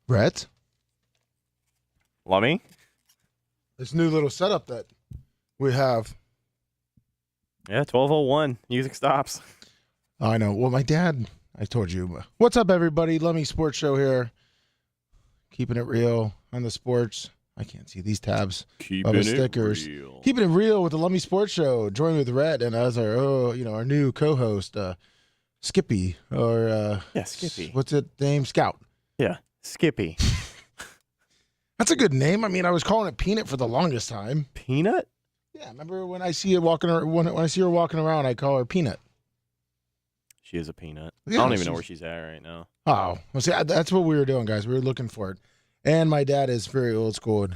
Rhett? Lummy? This new little setup that we have. Yeah, 12:01. Music stops. I know. Well, my dad, I told you. What's up, everybody? Lummy Sports Show here. Keeping it real on the sports. I can't see these tabs. Keeping it stickers. Real. Keeping it real with the Lummy Sports Show. Joined with Rhett and as our new co-host, Skippy Skippy. What's it name? Scout. Yeah, Skippy. That's a good name. I mean, I was calling it Peanut for the longest time. Peanut? Yeah, remember when I see it walking when I see her walking around, I call her Peanut. She is a peanut. Yeah, I don't even know where she's at right now. Oh, well, see, that's what we were doing, guys. We were looking for it. And my dad is very old school.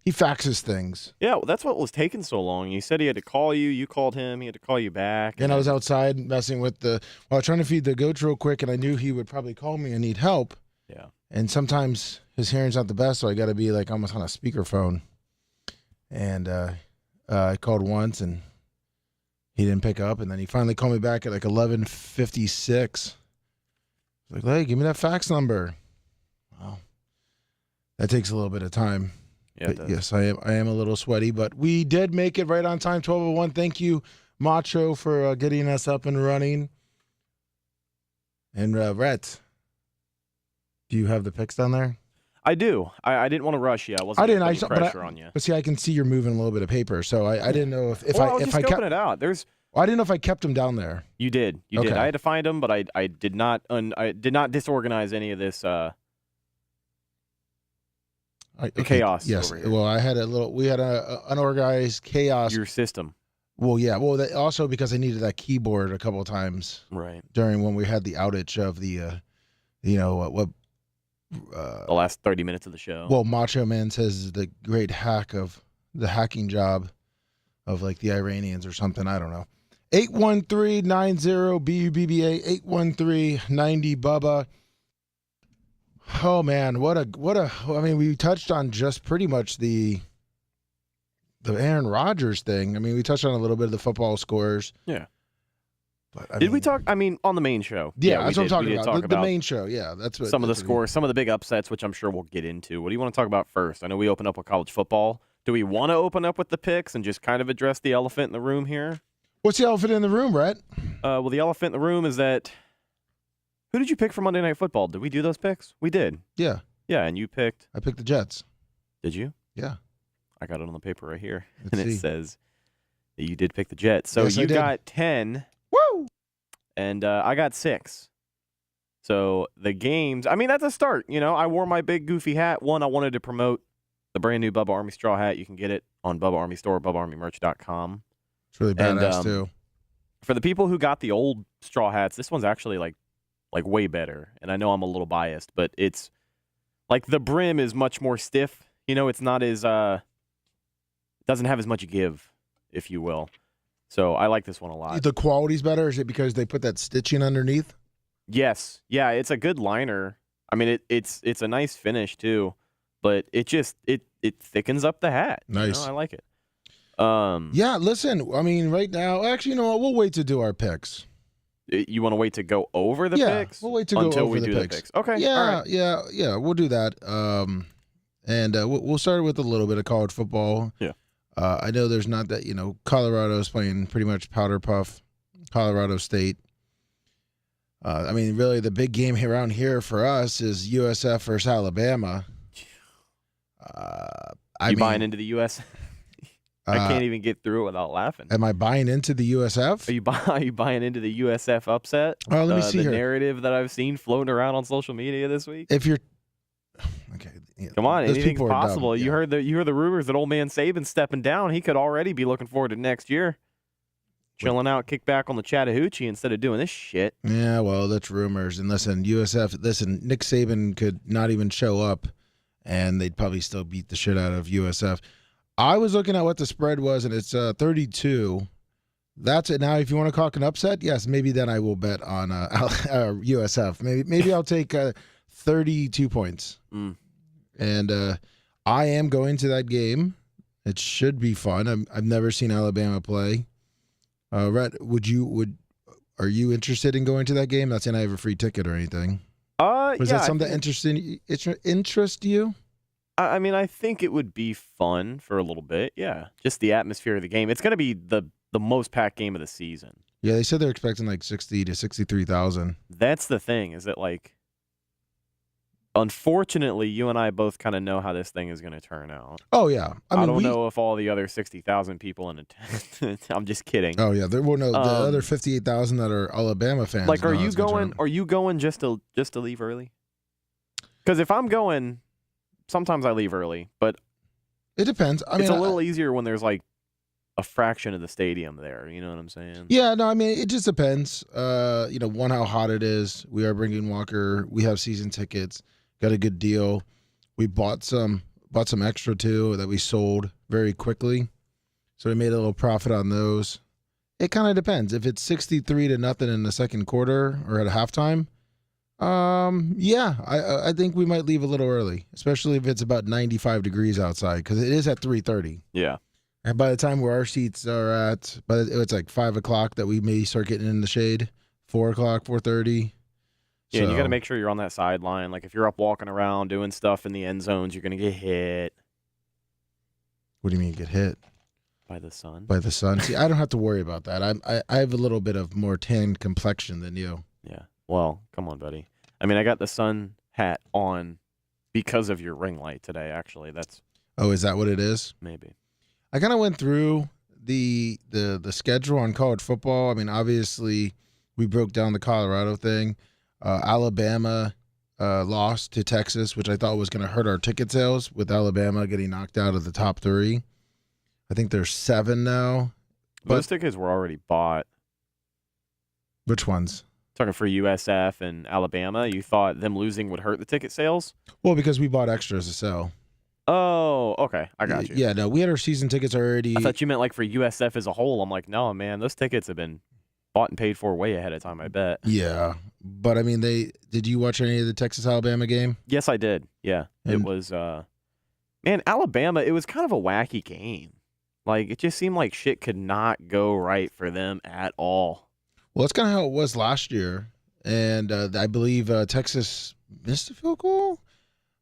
He faxes things. Yeah, well, that's what was taking so long. He said he had to call you. You called him. He had to call you back. And I was outside messing with trying to feed the goats real quick, and I knew he would probably call me and need help. Yeah. And sometimes his hearing's not the best, so I got to be like almost on a speakerphone. And I called once, and he didn't pick up, and then he finally called me back at like 11:56. Like, hey, give me that fax number. Wow, that takes a little bit of time. Yeah, yes, I am a little sweaty, but we did make it right on time. 12:01. Thank you, Macho, for getting us up and running. And Rhett, do you have the picks down there? I do. I didn't want to rush you. I wasn't putting pressure on you. But see, I can see you're moving a little bit of paper, so I didn't know if I was just scoping it out. I didn't know if I kept them down there. You did. You did. I had to find them, but I did not. I did not disorganize any of this chaos. Yes. Over here. Well, I had we had a unorganized chaos. Your system. Well, yeah. Well, also because I needed that keyboard a couple of times. Right. During when we had the outage of the, the last 30 minutes of the show. Well, Macho Man says is the great hacking job of like the Iranians or something. I don't know. 813-90-BUBBA, 813-90 Bubba. Oh man, I mean, we touched on just pretty much the Aaron Rodgers thing. I mean, we touched on a little bit of the football scores. Yeah. But did we talk? I mean, on the main show. Yeah, that's what I'm talking about. The main show. Yeah, that's what. Some of the scores, some of the big upsets, which I'm sure we'll get into. What do you want to talk about first? I know we opened up with college football. Do we want to open up with the picks and just kind of address the elephant in the room here? What's the elephant in the room, Rhett? Well, the elephant in the room is that who did you pick for Monday Night Football? Did we do those picks? We did. Yeah. Yeah, and you picked? I picked the Jets. Did you? Yeah. I got it on the paper right here. Let's see. It says that you did pick the Jets. So yes, you got 10. Woo! And I got 6. So the games, I mean, that's a start. You know, I wore my big goofy hat. One, I wanted to promote the brand new Bubba Army straw hat. You can get it on Bubba Army store, BubbaArmyMerch.com. It's really badass, too. For the people who got the old straw hats, this one's actually like way better. And I know I'm a little biased, but it's like the brim is much more stiff. You know, it's not as doesn't have as much give, if you will. So I like this one a lot. The quality's better? Is it because they put that stitching underneath? Yes. Yeah, it's a good liner. I mean, it's a nice finish too, but it thickens up the hat. Nice. You know, I like it. Yeah, listen, I mean, right now, actually, you know what? We'll wait to do our picks. You want to wait to go over the picks? We'll wait to go until over we the do picks. The picks. Okay. Yeah, all right. yeah, we'll do that. And we'll start with a little bit of college football. Yeah. I know there's not that, Colorado's playing pretty much powder puff, Colorado State. I mean, really, the big game around here for us is USF versus Alabama. You buying into the US? I can't even get through it without laughing. Am I buying into the USF? Are you buying into the USF upset? Oh, let me see the here. narrative that I've seen floating around on social media this week. If you're okay, come on, those anything's people are possible. dumb, You heard the rumors that old man Saban's stepping down. He could already be looking forward to next year, chilling out, kick back on the Chattahoochee instead of doing this shit. Yeah, well, that's rumors. And listen, USF. Nick Saban could not even show up, and they'd probably still beat the shit out of USF. I was looking at what the spread was, and it's 32. That's it. Now, if you want to call it an upset, yes, maybe then I will bet on USF. Maybe I'll take 32 points. And I am going to that game. It should be fun. I've never seen Alabama play. Rhett, are you interested in going to that game? Not saying I have a free ticket or anything. Was yeah, that something that interest you? I mean, I think it would be fun for a little bit. Yeah, just the atmosphere of the game. It's going to be the most packed game of the season. Yeah, they said they're expecting like 60 to 63,000. That's the thing. Is that like, unfortunately, you and I both kind of know how this thing is going to turn out. Oh yeah, I don't know if all the other 60,000 people in attendance. I'm just kidding. Oh yeah, there will no the other 58,000 that are Alabama fans. Like, are you going? Are you going just to leave early? Because if I'm going, sometimes I leave early, but it depends. I mean, it's a little easier when there's like a fraction of the stadium there. You know what I'm saying? Yeah, no, I mean, it just depends. One, how hot it is. We are bringing Walker. We have season tickets. Got a good deal. We bought some extra too that we sold very quickly, so we made a little profit on those. It kind of depends. If it's 63-0 in the second quarter or at halftime, yeah, I think we might leave a little early, especially if it's about 95 degrees outside, because it is at 3:30. Yeah. And by the time where our seats are at, but it's like 5 o'clock that we may start getting in the shade. 4 o'clock, 4:30. Yeah, and you got to make sure you're on that sideline. Like, if you're up walking around doing stuff in the end zones, you're going to get hit. What do you mean get hit? By the sun. By the sun. See, I don't have to worry about that. I have a little bit of more tan complexion than you. Yeah. Well, come on, buddy. I mean, I got the sun hat on because of your ring light today, actually. That's. Oh, is that what it is? Maybe. I kind of went through the schedule on college football. I mean, obviously, we broke down the Colorado thing. Alabama lost to Texas, which I thought was going to hurt our ticket sales with Alabama getting knocked out of the top 3. I think there's 7 now. Those tickets were already bought. Which ones? Talking for USF and Alabama. You thought them losing would hurt the ticket sales? Well, because we bought extras to sell. Oh, okay. I got you. Yeah, no, we had our season tickets already. I thought you meant like for USF as a whole. I'm like, no, man, those tickets have been bought and paid for way ahead of time, I bet. Yeah, but I mean, did you watch any of the Texas-Alabama game? Yes, I did. Yeah, it was, man, Alabama, it was kind of a wacky game. Like, it just seemed like shit could not go right for them at all. Well, that's kind of how it was last year, and I believe Texas missed a field goal.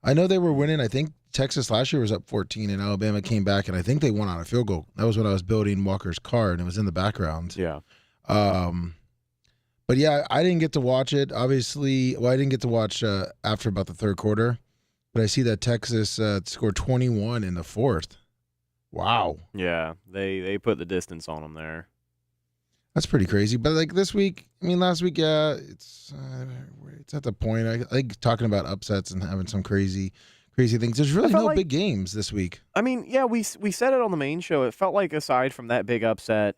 I know they were winning. I think Texas last year was up 14, and Alabama came back, and I think they won on a field goal. That was when I was building Walker's car, and it was in the background. Yeah. But yeah, I didn't get to watch it. Obviously, I didn't get to watch after about the third quarter, but I see that Texas scored 21 in the fourth. Wow. Yeah, they put the distance on them there. That's pretty crazy. But like this week, I mean, last week, yeah, it's at the point. I like talking about upsets and having some crazy things. There's really no big games this week. I mean, yeah, we said it on the main show. It felt like aside from that big upset,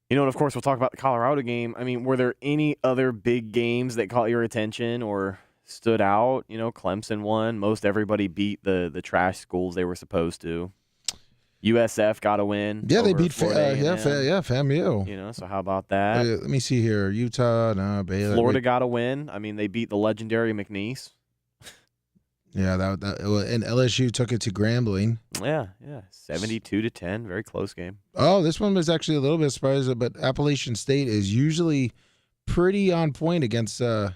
and of course we'll talk about the Colorado game. I mean, were there any other big games that caught your attention or stood out? Clemson won. Most everybody beat the trash schools they were supposed to. USF got a win. Yeah, they beat FAMU. So how about that? Let me see here. Utah, no, Baylor. Florida got a win. I mean, they beat the legendary McNeese. Yeah, and LSU took it to Grambling. Yeah, 72-10, very close game. Oh, this one was actually a little bit surprising, but Appalachian State is usually pretty on point against some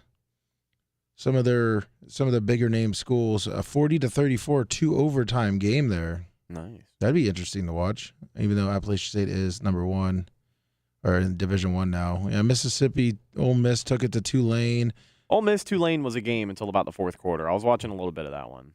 of the bigger name schools. A 40-34 2-overtime game there. Nice. That'd be interesting to watch, even though Appalachian State is number 1 or in Division I now. Yeah, Mississippi, Ole Miss took it to Tulane. Ole Miss Tulane was a game until about the fourth quarter. I was watching a little bit of that one.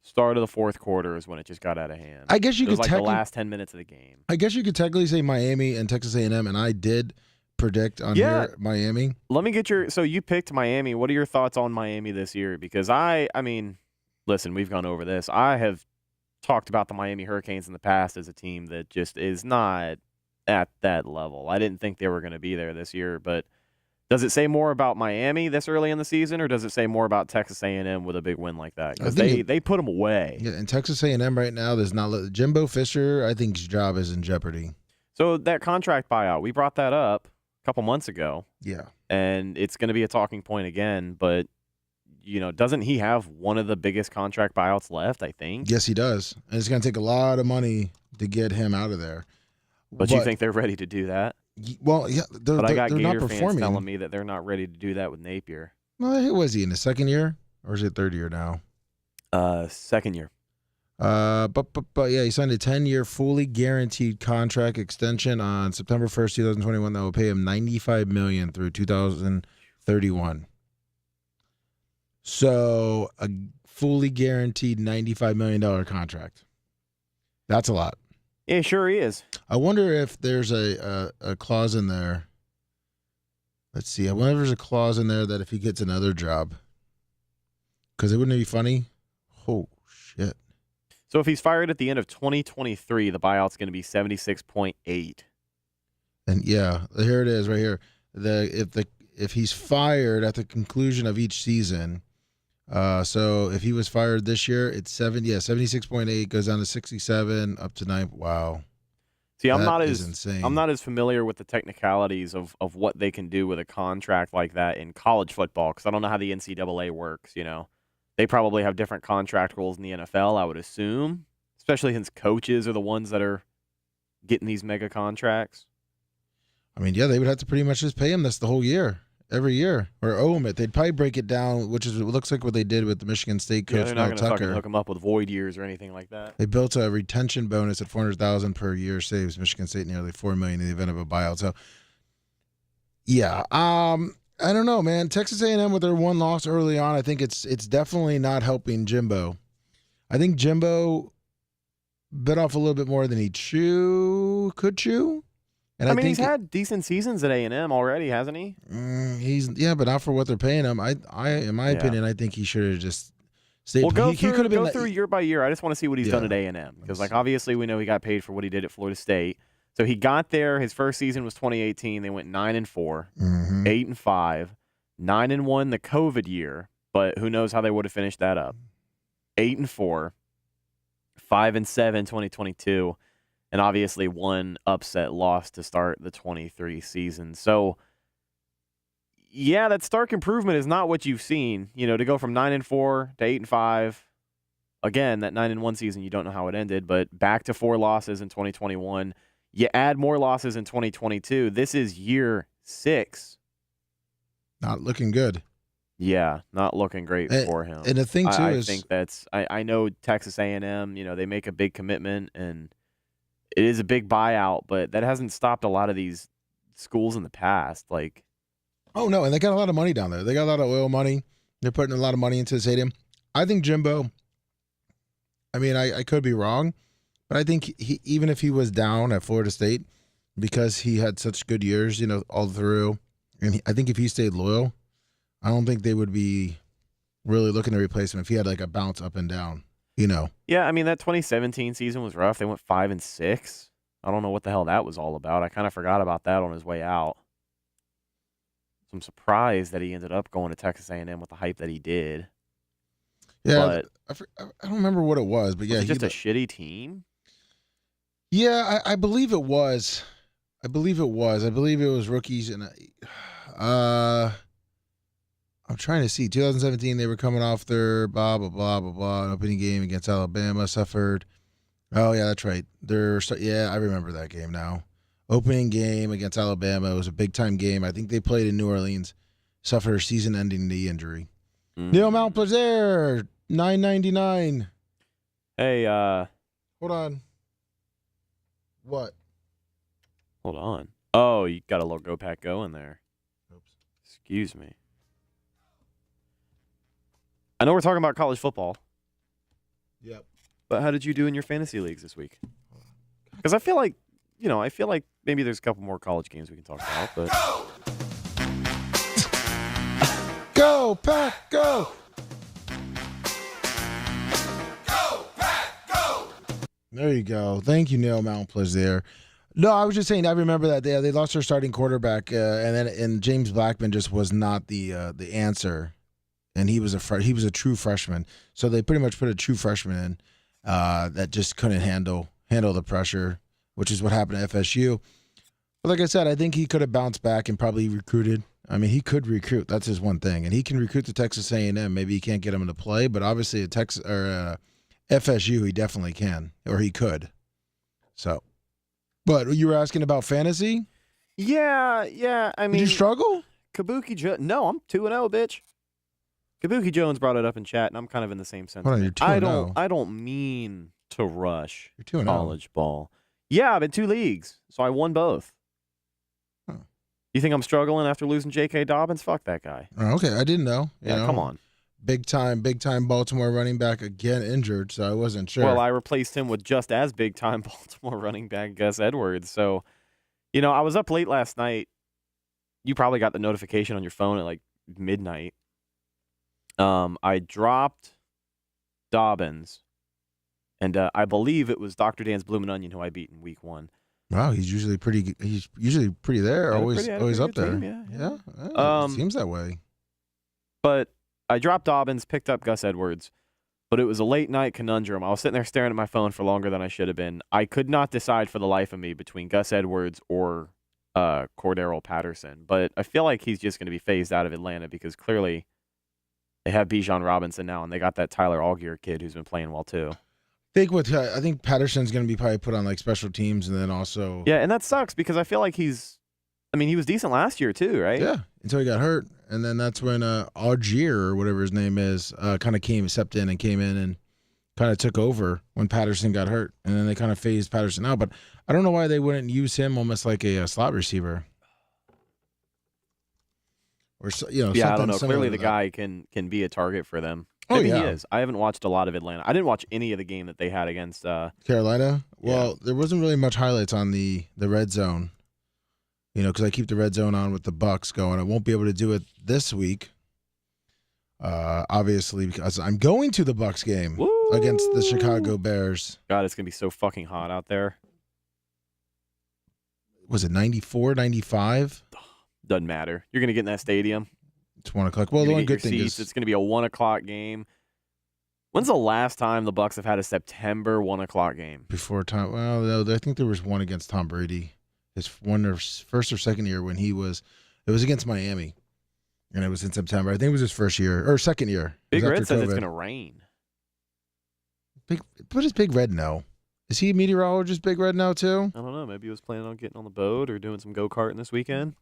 Start of the fourth quarter is when it just got out of hand. I guess you could like the last 10 minutes of the game. I guess you could technically say Miami and Texas A&M, and I did predict on here Miami. Let me get so you picked Miami. What are your thoughts on Miami this year? Because I mean, listen, we've gone over this. I have talked about the Miami Hurricanes in the past as a team that just is not at that level. I didn't think they were going to be there this year, but does it say more about Miami this early in the season, or does it say more about Texas A&M with a big win like that? Because they put them away. Yeah, and Texas A&M right now, there's not Jimbo Fisher. I think his job is in jeopardy. So that contract buyout, we brought that up a couple months ago. Yeah, and it's going to be a talking point again. But doesn't he have one of the biggest contract buyouts left? I think. Yes, he does, and it's going to take a lot of money to get him out of there. But you think they're ready to do that? Well, yeah, but I got they're Gator not fans performing. telling me that they're not ready to do that with Napier. Well, was he in his second year or is it third year now? Second year. But yeah, he signed a 10-year fully guaranteed contract extension on September 1st, 2021 that will pay him $95 million through 2031. So a fully guaranteed $95 million contract. That's a lot. Yeah, sure he is. I wonder if there's a clause in there. Let's see. I wonder if there's a clause in there that if he gets another job, because it wouldn't be funny. Oh shit. So if he's fired at the end of 2023, the buyout's going to be 76.8. And yeah, here it is right here. If he's fired at the conclusion of each season, so if he was fired this year, it's 76.8 goes down to 67 up to 9. Wow. See, That is insane. I'm not as familiar with the technicalities of what they can do with a contract like that in college football because I don't know how the NCAA works, you know. They probably have different contract rules in the NFL, I would assume, especially since coaches are the ones that are getting these mega contracts. I mean, yeah, they would have to pretty much just pay him this the whole year, every year, or owe him it. They'd probably break it down, which is it looks like what they did with the Michigan State coach, they're not Mel going to fucking Tucker. hook him up with void years or anything like that. They built a retention bonus at $400,000 per year, saves Michigan State nearly $4 million in the event of a buyout. So, yeah, I don't know, man. Texas A&M with their one loss early on, I think it's definitely not helping Jimbo. I think Jimbo bit off a little bit more than he could chew. And I mean, think he's had decent seasons at A&M already, hasn't he? But not for what they're paying him. In my opinion, I think he should have just stayed. Well, go through year by year. I just want to see what he's done at A&M because, like, obviously we know he got paid for what he did at Florida State. So he got there. His first season was 2018. They went 9-4, 8-5, 9-1 the COVID year. But who knows how they would have finished that up? 8-4, 5-7 2022, and obviously one upset loss to start the 23 season. So yeah, that stark improvement is not what you've seen. You know, to go from 9-4 to 8-5. Again, that 9-1 season, you don't know how it ended, but back to 4 losses in 2021. You add more losses in 2022. This is year 6. Not looking good. Yeah, not looking great for him. And the thing too I think that's I know Texas A&M. You know, they make a big commitment and it is a big buyout, but that hasn't stopped a lot of these schools in the past. Like, oh no, and they got a lot of money down there. They got a lot of oil money. They're putting a lot of money into the stadium. I think Jimbo. I mean, I could be wrong. But I think he, even if he was down at Florida State, because he had such good years, you know, all through, and I think if he stayed loyal, I don't think they would be really looking to replace him if he had like a bounce up and down, you know. Yeah, I mean, that 2017 season was rough. They went 5-6. I don't know what the hell that was all about. I kind of forgot about that on his way out. So I'm surprised that he ended up going to Texas A&M with the hype that he did. Yeah, but I don't remember what it was, but yeah, was it just a shitty team? Yeah, I believe it was. I believe it was rookies, and I'm trying to see. 2017, they were coming off their blah blah blah blah blah. An opening game against Alabama suffered. Oh yeah, that's right. I remember that game now. Opening game against Alabama. It was a big time game. I think they played in New Orleans. Suffered a season-ending knee injury. Neil Mount Plaisir, $9.99. Hey, hold on. What? Hold on. Oh, you got a little Go Pack Go in there. Oops. Excuse me. I know we're talking about college football. Yep. But how did you do in your fantasy leagues this week? Because I feel like maybe there's a couple more college games we can talk about. But Go Pack Go! Go Pack Go! There you go. Thank you, Neil Mount Plaisir. No, I was just saying. I remember that they lost their starting quarterback, and James Blackman just was not the answer, and he was a true freshman. So they pretty much put a true freshman in that just couldn't handle the pressure, which is what happened at FSU. But like I said, I think he could have bounced back and probably recruited. I mean, he could recruit. That's his one thing, and he can recruit to Texas A&M. Maybe he can't get him to play, but obviously at Texas or FSU, he definitely can, or he could. So. But you were asking about fantasy? Yeah. I mean, did you struggle? Kabuki. No, I'm 2-0, bitch. Kabuki Jones brought it up in chat, and I'm kind of in the same sense. Hold on, you're 2-0. I don't mean to rush You're 2-0. college ball. Yeah, I'm in 2 leagues, so I won both. Huh. You think I'm struggling after losing J.K. Dobbins? Fuck that guy. Oh, okay, I didn't know. You know, Come on. Big time Baltimore running back again injured, so I wasn't sure. Well, I replaced him with just as big time Baltimore running back Gus Edwards. So, I was up late last night. You probably got the notification on your phone at like midnight. I dropped Dobbins, and I believe it was Dr. Dan's Bloomin' Onion who I beat in week 1. Wow, he's usually pretty. He's usually pretty there. Had a Always pretty up good there. team, Yeah. yeah. It seems that way. But I dropped Dobbins, picked up Gus Edwards, but it was a late night conundrum. I was sitting there staring at my phone for longer than I should have been. I could not decide for the life of me between Gus Edwards or Cordero Patterson, but I feel like he's just going to be phased out of Atlanta because clearly they have Bijan Robinson now, and they got that Tyler Allgeier kid who's been playing well too. I think Patterson's going to be probably put on like special teams, and then also Yeah, and that sucks because I feel like he was decent last year too, right? Yeah, until he got hurt, and then that's when Allgeier or whatever his name is kind of stepped in and came in and kind of took over when Patterson got hurt, and then they kind of phased Patterson out. But I don't know why they wouldn't use him almost like a slot receiver, or Yeah, I don't know. Clearly, the that. guy can be a target for them. Oh, Maybe yeah. he is. I haven't watched a lot of Atlanta. I didn't watch any of the game that they had against. Carolina. Well, there wasn't really much highlights on the red zone, because I keep the red zone on with the Bucks going. I won't be able to do it this week, obviously, because I'm going to the Bucks game against the Chicago Bears. God, it's gonna be so fucking hot out there. Was it 94, 95? Doesn't matter. You're gonna get in that stadium. It's 1 o'clock. Well, You're the gonna one get your good thing seats. is It's gonna be a 1 o'clock game. When's the last time the Bucks have had a September 1 o'clock game? before Tom. Well, no, I think there was one against Tom Brady. His first or second year when it was against Miami, and it was in September. I think it was his first year or second year. It Big was Red after says it's COVID. gonna rain. What does Big Red know? Is he a meteorologist, Big Red, now too? I don't know. Maybe he was planning on getting on the boat or doing some go-karting this weekend.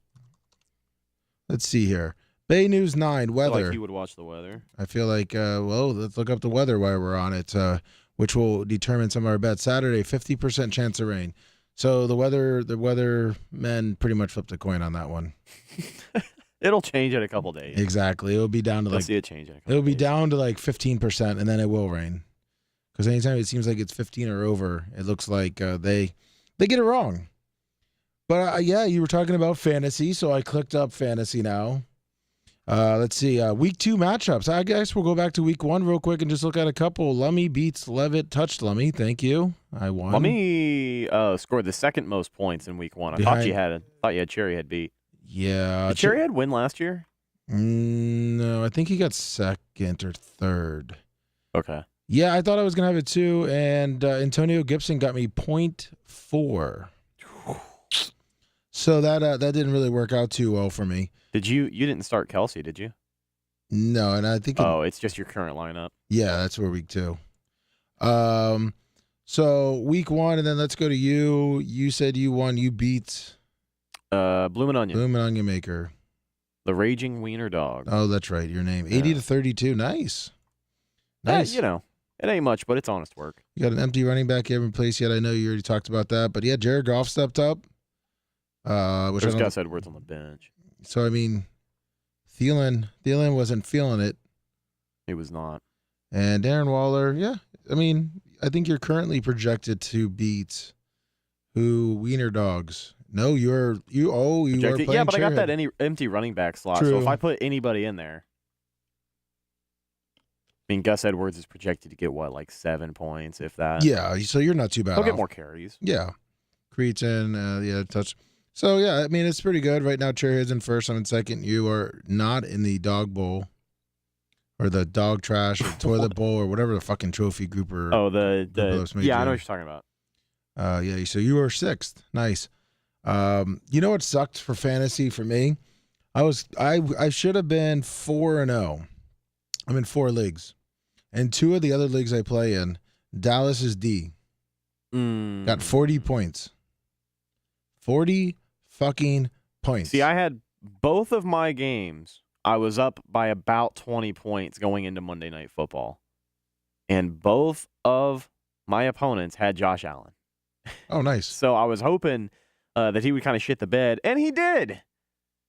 Let's see here. Bay News 9, I feel weather. like he would watch the weather. I feel like, let's look up the weather while we're on it, which will determine some of our bets. Saturday, 50% chance of rain. So the weather men pretty much flipped a coin on that one. It'll change in a couple days. Exactly. It'll be down to You'll like see it change in a couple it'll be days. down to like 15%, and then it will rain. Because anytime it seems like it's 15 or over, it looks like they get it wrong. But yeah, you were talking about fantasy, so I clicked up fantasy now. Let's see. Week 2 matchups. I guess we'll go back to week 1 real quick and just look at a couple. Lummy beats Levitt. Touched Lummy. Thank you. I won. Lummy scored the second most points in week 1. I thought you had Cherry had beat. Yeah. Did Cherry had win last year? No, I think he got second or third. Okay. Yeah, I thought I was going to have it too, and Antonio Gibson got me 0.4. So that didn't really work out too well for me. Did you didn't start Kelsey, did you? No, and I think It's just your current lineup. yeah, that's where week 2. So week 1, and then let's go to you. You said you won. You beat Bloomin' Onion. Bloomin' Onion Maker. The Raging Wiener Dog. Oh, that's right. Your name. 80 to 32. Nice. Nice. It ain't much, but it's honest work. You got an empty running back you haven't placed yet. I know you already talked about that, but yeah, Jared Goff stepped up. Which There's Gus Edwards on the bench. So I mean, Thielen wasn't feeling it, He was not. and Darren Waller. Yeah, I mean, I think you're currently projected to beat Wiener Dogs. No, you are Projected- playing yeah, but I got Chairhead. that empty running back slot. True. So if I put anybody in there, I mean, Gus Edwards is projected to get what, like 7 points, if that. Yeah, so you're not too bad. He'll get off. more carries. Yeah, Cretan, touch. So yeah, I mean, it's pretty good right now. Chairhead's in first. I'm in second. You are not in the dog bowl, or the dog trash, or toilet bowl, or whatever the fucking trophy grouper. Oh, Grouperlos made yeah, I you. know what you're talking about. Yeah. So you are 6th. Nice. You know what sucked for fantasy for me? I should have been 4-0. I'm in 4 leagues, and 2 of the other leagues I play in, Dallas is D. Got 40 points. 40 fucking points. See, I had both of my games I was up by about 20 points going into Monday Night Football. And both of my opponents had Josh Allen. Oh, nice. So I was hoping that he would kind of shit the bed, and he did.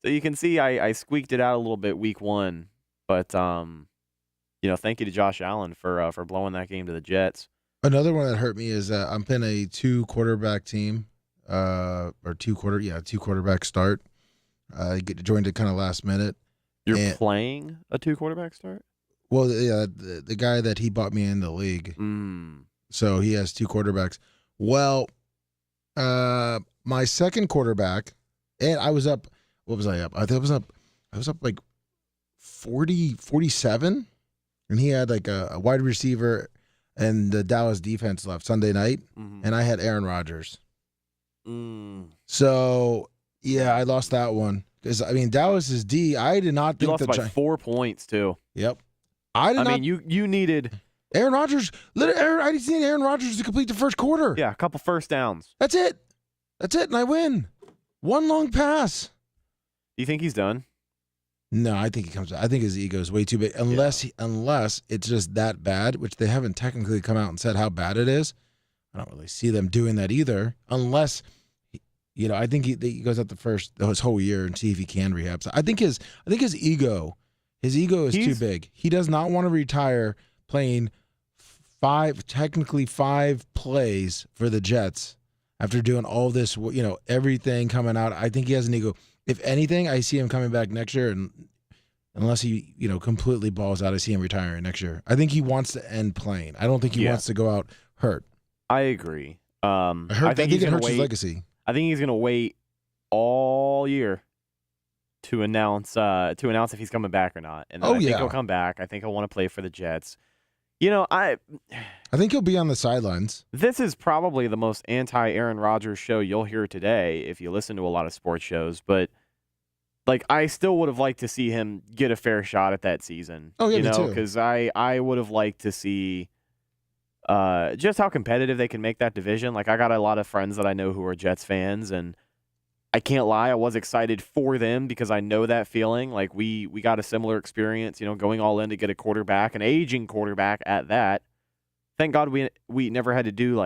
So you can see I squeaked it out a little bit week 1. But, thank you to Josh Allen for blowing that game to the Jets. Another one that hurt me is I'm playing a 2-quarterback team, or 2-quarterback start. I joined it kind of last minute. You're playing a 2-quarterback start? Well, yeah, the guy that he bought me in the league. So he has 2 quarterbacks. Well, my second quarterback, and I was up. What was I up? I was up like 47, and he had like a wide receiver, and the Dallas defense left Sunday night, and I had Aaron Rodgers. So yeah, I lost that one because Dallas is D. I did not think you lost by 4 points too. Yep. You needed Aaron Rodgers. I just need Aaron Rodgers to complete the first quarter. Yeah, a couple first downs. That's it, and I win. One long pass. Do you think he's done? No, I think he comes. I think his ego is way too big. Unless it's just that bad, which they haven't technically come out and said how bad it is. I don't really see them doing that either. Unless, I think he goes out his whole year and see if he can rehab. So I think his ego. His ego is too big. He does not want to retire playing 5 plays for the Jets after doing all this, everything coming out. I think he has an ego. If anything, I see him coming back next year, and unless he, completely balls out, I see him retiring next year. I think he wants to end playing. I don't think he wants to go out hurt. I agree. I think it hurts his legacy. I think he's going to wait all year to announce if he's coming back or not. And then I think he'll come back. I think he'll want to play for the Jets. I think he'll be on the sidelines. This is probably the most anti-Aaron Rodgers show you'll hear today if you listen to a lot of sports shows. But I still would have liked to see him get a fair shot at that season. Oh yeah, me too. Because I would have liked to see just how competitive they can make that division. I got a lot of friends that I know who are Jets fans, and I can't lie, I was excited for them because I know that feeling. We got a similar experience, going all in to get a quarterback, an aging quarterback at that. Thank God we never had to do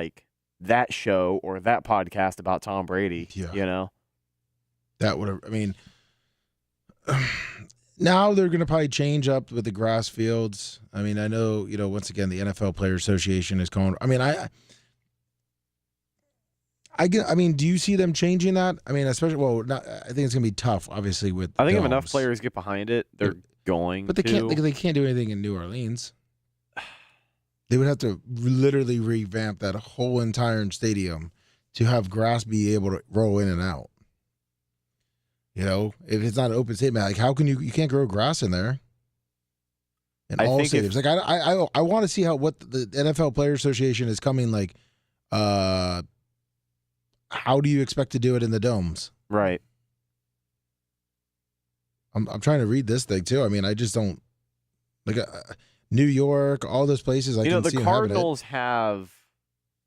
that show or that podcast about Tom Brady. Yeah. That would have. Now they're going to probably change up with the grass fields. I know, once again, the NFL Players Association is calling. Do you see them changing that? Especially, I think it's going to be tough, obviously, with I think domes. if enough players get behind it, they're going But they can't do anything in New Orleans. They would have to literally revamp that whole entire stadium to have grass be able to roll in and out. If it's not an open stadium, how can you can't grow grass in there? In all stadiums. I want to see what the NFL Players Association is coming how do you expect to do it in the domes? Right. I'm trying to read this thing too. I just don't New York, all those places. I can see the Cardinals have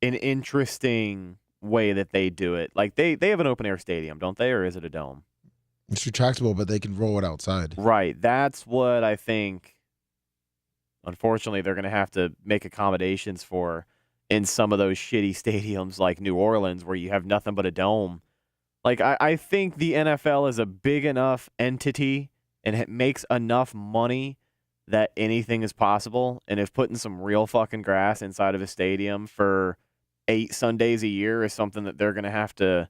an interesting way that they do it. They have an open air stadium, don't they, or is it a dome? It's retractable, but they can roll it outside. Right. That's what I think. Unfortunately, they're going to have to make accommodations for in some of those shitty stadiums like New Orleans where you have nothing but a dome. I think the NFL is a big enough entity and it makes enough money that anything is possible. And if putting some real fucking grass inside of a stadium for 8 Sundays a year is something that they're going to have to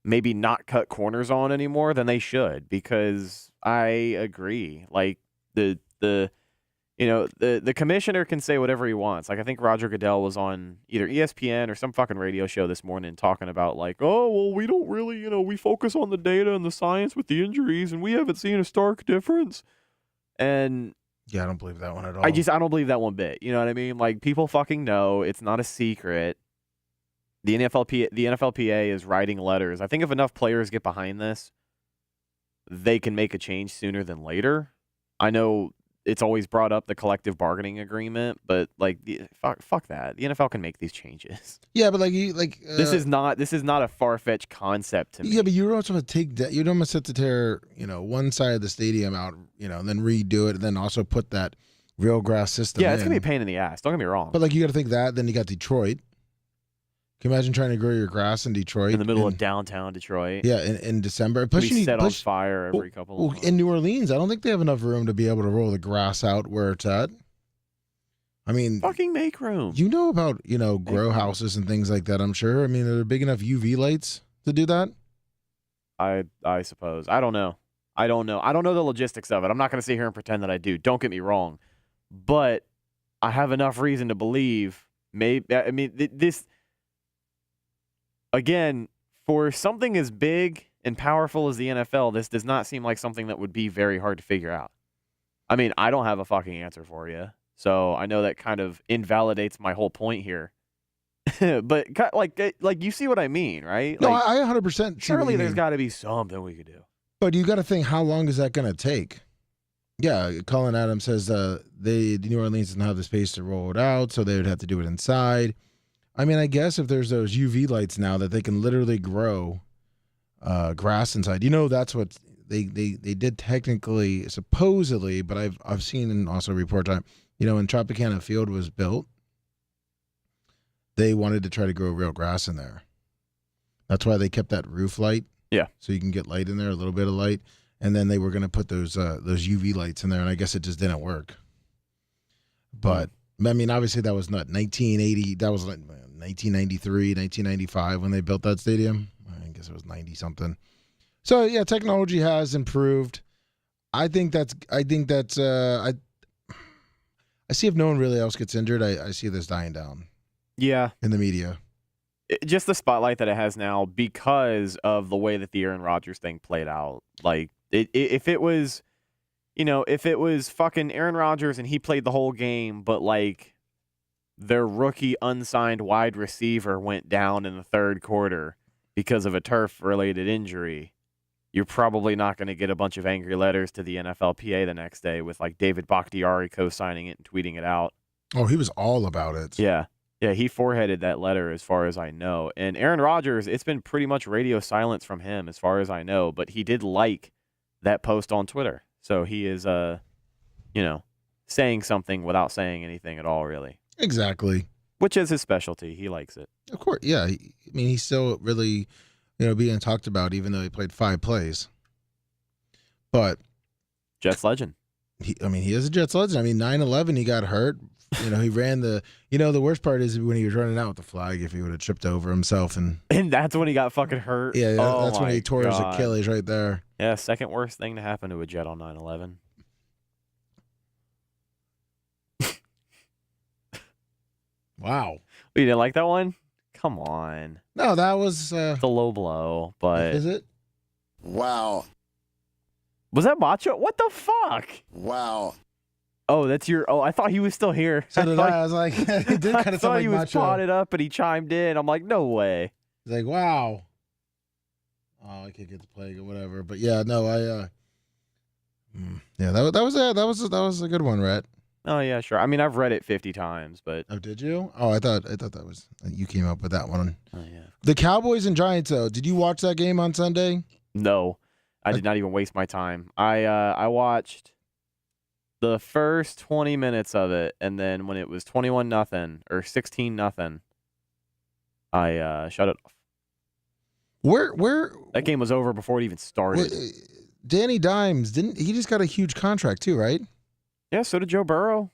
maybe not cut corners on anymore, then they should, because I agree. The commissioner can say whatever he wants. I think Roger Goodell was on either ESPN or some fucking radio show this morning talking about we don't really, we focus on the data and the science with the injuries and we haven't seen a stark difference. And yeah, I don't believe that one at all. I don't believe that one bit. You know what I mean? People fucking know. It's not a secret. The NFLPA is writing letters. I think if enough players get behind this, they can make a change sooner than later. I know it's always brought up the collective bargaining agreement, but like fuck that. The NFL can make these changes. Yeah, but This is not a far-fetched concept to me. Yeah, but you're also going to take that. You'd almost have to tear, one side of the stadium out, and then redo it, and then also put that real grass system. Yeah, it's gonna be a pain in the ass. Don't get me wrong. But you got to think that. Then you got Detroit. Can you imagine trying to grow your grass in Detroit in the middle of downtown Detroit? Yeah, in December. Plus, you set on fire every couple of months. In New Orleans, I don't think they have enough room to be able to roll the grass out where it's at. I mean, fucking make room. You know about grow houses and things like that. I'm sure. I mean, are there big enough UV lights to do that? I suppose. I don't know. I don't know the logistics of it. I'm not going to sit here and pretend that I do. Don't get me wrong, but I have enough reason to believe. This. Again, for something as big and powerful as the NFL, this does not seem like something that would be very hard to figure out. I mean, I don't have a fucking answer for you, so I know that kind of invalidates my whole point here. But like you see what I mean, right? No, I 100%. Surely there's got to be something we could do. But you got to think, how long is that going to take? Yeah, Colin Adams says New Orleans doesn't have the space to roll it out, so they would have to do it inside. I mean, I guess if there's those UV lights now that they can literally grow grass inside, that's what they did technically, supposedly, but I've seen and also report time, when Tropicana Field was built, they wanted to try to grow real grass in there. That's why they kept that roof light. Yeah. So you can get light in there, a little bit of light, and then they were going to put those UV lights in there, and I guess it just didn't work. But I mean, obviously that was not 1980. That was like 1993, 1995 when they built that stadium. I guess it was 90 something. So yeah, technology has improved. I see if no one really else gets injured, I see this dying down. Yeah. In the media. Just the spotlight that it has now because of the way that the Aaron Rodgers thing played out. Like if it was fucking Aaron Rodgers and he played the whole game, but like their rookie unsigned wide receiver went down in the third quarter because of a turf-related injury, you're probably not going to get a bunch of angry letters to the NFLPA the next day with like David Bakhtiari co-signing it and tweeting it out. Oh, he was all about it. Yeah. Yeah, he foreheaded that letter as far as I know. And Aaron Rodgers, it's been pretty much radio silence from him as far as I know, but he did like that post on Twitter. So he is, saying something without saying anything at all, really. Exactly. Which is his specialty. He likes it. Of course, yeah. He's still really, being talked about, even though he played 5 plays. But Jets legend. He is a Jets legend. 9/11, he got hurt. He ran the worst part is when he was running out with the flag, if he would have tripped over himself. And that's when he got fucking hurt. Yeah, that's when he tore his Achilles right there. Yeah, second worst thing to happen to a Jet on 9/11. Wow. You didn't like that one? Come on. No, that was it's a low blow, but is it? Wow. Was that Macho? What the fuck? Wow. Oh, that's your. Oh, I thought he was still here. So did I. I was like, he did kind of sound like he was Macho. potted up, and he chimed in. I'm like, no way. He's like, wow. Oh, I can't get the plague or whatever. But yeah, no, yeah, that was a good one, Rhett. Oh yeah, sure. I've read it 50 times, but oh, did you? Oh, I thought that was you came up with that one. Oh yeah. The Cowboys and Giants, though. Did you watch that game on Sunday? No, I did not even waste my time. I watched the first 20 minutes of it, and then when it was 21-0 or 16-0, I shut it off. Where that game was over before it even started. Danny Dimes he just got a huge contract too, right? Yeah, so did Joe Burrow.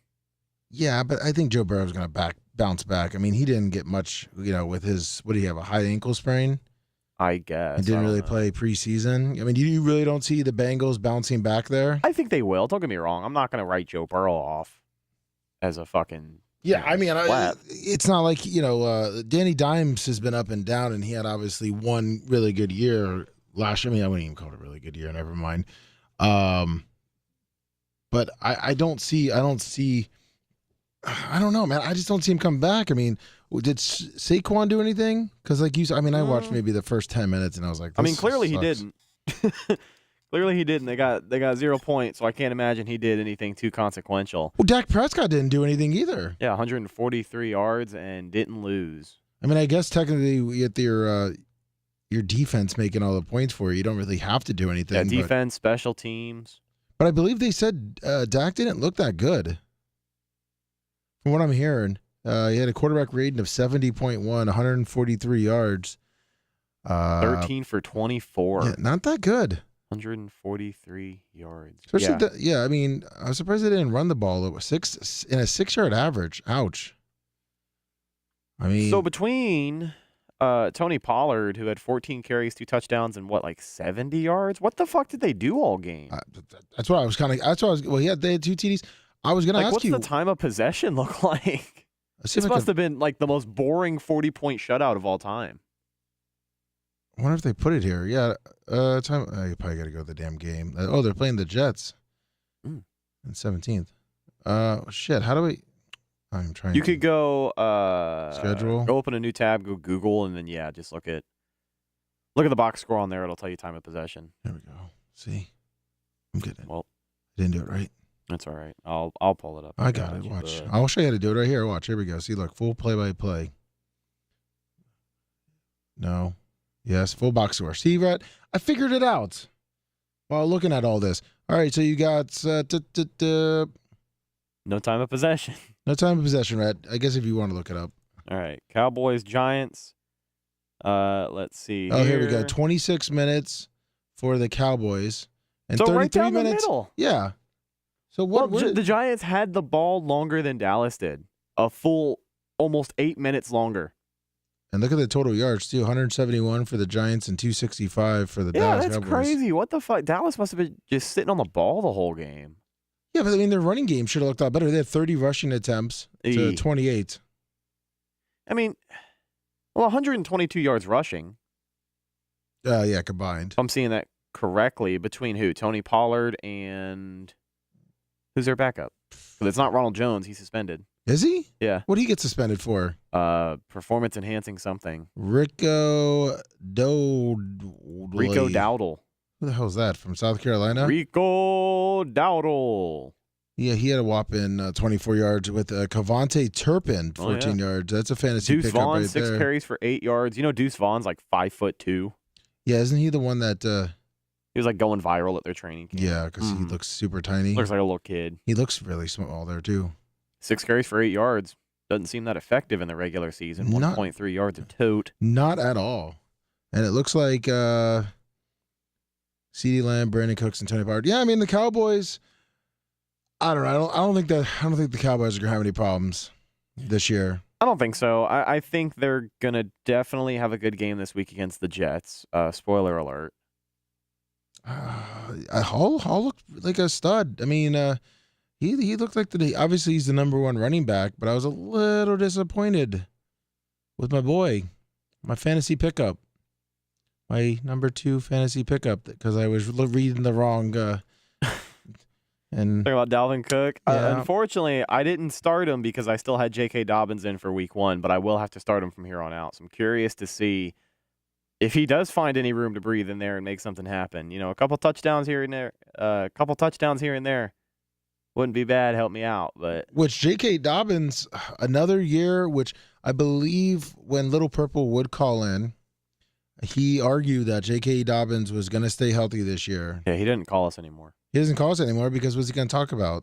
Yeah, but I think Joe Burrow's going to bounce back. He didn't get much, with his, what do you have, a high ankle sprain? I guess. He didn't really play preseason. You really don't see the Bengals bouncing back there? I think they will. Don't get me wrong. I'm not going to write Joe Burrow off as a fucking... Yeah, it's not like, Danny Dimes has been up and down, and he had obviously one really good year last year. I wouldn't even call it a really good year, never mind. But I don't know, man. I just don't see him come back. Did Saquon do anything? Because like you said, I watched maybe the first 10 minutes and I was like, clearly sucks. he didn't. Clearly he didn't. They got 0 points, so I can't imagine he did anything too consequential. Well, Dak Prescott didn't do anything either. Yeah, 143 yards and didn't lose. I mean, I guess technically with your defense making all the points for you, you don't really have to do anything. Yeah, defense, special teams. But I believe they said Dak didn't look that good. From what I'm hearing, he had a quarterback rating of 70.1, 143 yards. 13 for 24. Yeah, not that good. 143 yards. Especially, I mean, I was surprised they didn't run the ball. It was 6-yard average. Ouch. I mean, So between Tony Pollard, who had 14 carries, 2 touchdowns, and 70 yards? What the fuck did they do all game? that's what I was kind of. That's what I was. Well, they had 2 TDs. I was going to ask what's you. the time of possession look like? This must have been like the most boring 40-point shutout of all time. I wonder if they put it here. Yeah. Time. You probably got to go to the damn game. They're playing the Jets. Mm. On 17th. Shit. How do we? I'm trying. You could go schedule. Go open a new tab, go Google, and then just look at the box score on there. It'll tell you time of possession. There we go. See, I'm getting it. Well, didn't do it right. That's all right. I'll pull it up. I got it. Watch. I'll show you how to do it right here. Watch. Here we go. See, look, full play-by-play. No. Yes, full box score. See, Rhett? I figured it out while looking at all this. All right, so you got no time of possession. No time of possession, Rhett. I guess if you want to look it up. All right, Cowboys, Giants. Let's see. Oh, here we go. 26 minutes for the Cowboys, and so 33 right down minutes. The middle. Yeah. So the Giants had the ball longer than Dallas did, a full almost 8 minutes longer. And look at the total yards too: 171 for the Giants and 265 for the Dallas Cowboys. Yeah, that's crazy. What the fuck? Dallas must have been just sitting on the ball the whole game. Yeah, but I mean, their running game should have looked a lot better. They had 30 rushing attempts to 28. I mean, 122 yards rushing. Yeah, combined. If I'm seeing that correctly, between who? Tony Pollard and who's their backup? Because it's not Ronald Jones. He's suspended. Is he? Yeah. What did he get suspended for? Performance enhancing something. Rico Dowdle. Who the hell is that? From South Carolina? Rico Dowdle. Yeah, he had a whopping 24 yards with Cavante Turpin, 14 yards. That's a fantasy Deuce pickup Vaughn, right 6 there. carries for 8 yards. You know Deuce Vaughn's like 5'2". Yeah, isn't he the one that... he was like going viral at their training camp. Yeah, because he looks super tiny. Looks like a little kid. He looks really small there, too. 6 carries for 8 yards. Doesn't seem that effective in the regular season. 1.3 yards a tote. Not at all. And it looks like CeeDee Lamb, Brandon Cooks, and Tony Pollard. Yeah, I mean the Cowboys. I don't know. I don't think the Cowboys are gonna have any problems this year. I don't think so. I think they're gonna definitely have a good game this week against the Jets. Spoiler alert. Hall looked like a stud. I mean, he looked like obviously he's the number 1 running back, but I was a little disappointed with my boy, my fantasy pickup, my number 2 fantasy pickup, because I was reading the wrong. And talking about Dalvin Cook. Yeah. Unfortunately, I didn't start him because I still had J.K. Dobbins in for week 1, but I will have to start him from here on out. So I'm curious to see if he does find any room to breathe in there and make something happen. You know, a couple touchdowns here and there. Wouldn't be bad. Help me out. But which J.K. Dobbins, another year, which I believe when Little Purple would call in, he argued that J.K. Dobbins was going to stay healthy this year. yeah, he didn't call us anymore. He doesn't call us anymore because what's he going to talk about?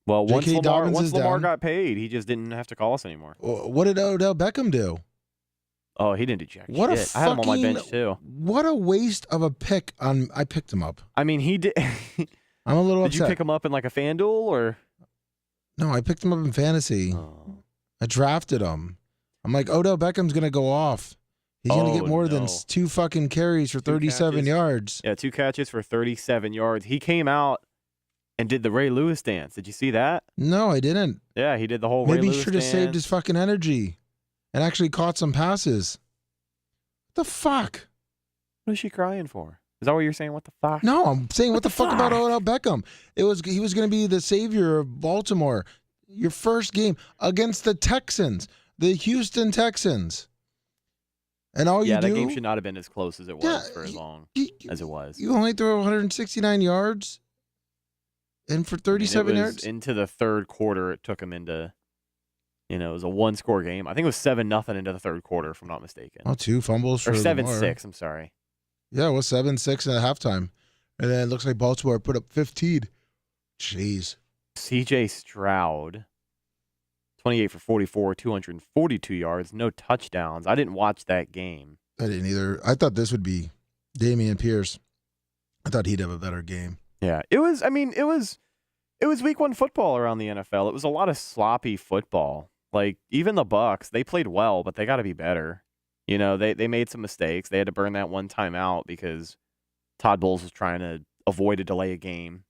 Well, once J.K. Dobbins Lamar down. got paid, he just didn't have to call us anymore. What did Odell Beckham do? Oh, he didn't do jack What shit. a I had him on my fucking- bench too. What a waste of a pick. I picked him up. I mean, he did. I'm a little Did you upset. pick him up in like a FanDuel or? No, I picked him up in fantasy. Oh. I drafted him. I'm like, Odell Beckham's going to go off. He's going to get more than 2 fucking carries for 37 catches. yards. Yeah, 2 catches for 37 yards. He came out and did the Ray Lewis dance. Did you see that? No, I didn't. Yeah, he did the whole Ray Maybe Lewis he should have dance. saved his fucking energy and actually caught some passes. What the fuck? What is she crying for? Is that what you're saying? What the fuck? No, I'm saying what the fuck about fuck? Odell Beckham? He was going to be the savior of Baltimore. Your first game against the Texans, the Houston Texans. And all Yeah, you that do, game should not have been as close as it was Yeah, for as long you, as it was. you only throw 169 yards, and for 37 it was yards. into the third quarter. It took him into, it was a one-score game. I think it was 7-0 into the third quarter, if I'm not mistaken. Oh, 2 fumbles for Or Lamar. 7-6. I'm sorry. Yeah, it was 7-6 at halftime, and then it looks like Baltimore put up 15. Jeez. C.J. Stroud, 28 for 44, 242 yards, no touchdowns. I didn't watch that game. I didn't either. I thought this would be Damian Pierce. I thought he'd have a better game. Yeah, it was. I mean, it was week 1 football around the NFL. It was a lot of sloppy football. Like even the Bucs, they played well, but they got to be better. They made some mistakes. They had to burn that one timeout because Todd Bowles was trying to avoid a delay of game.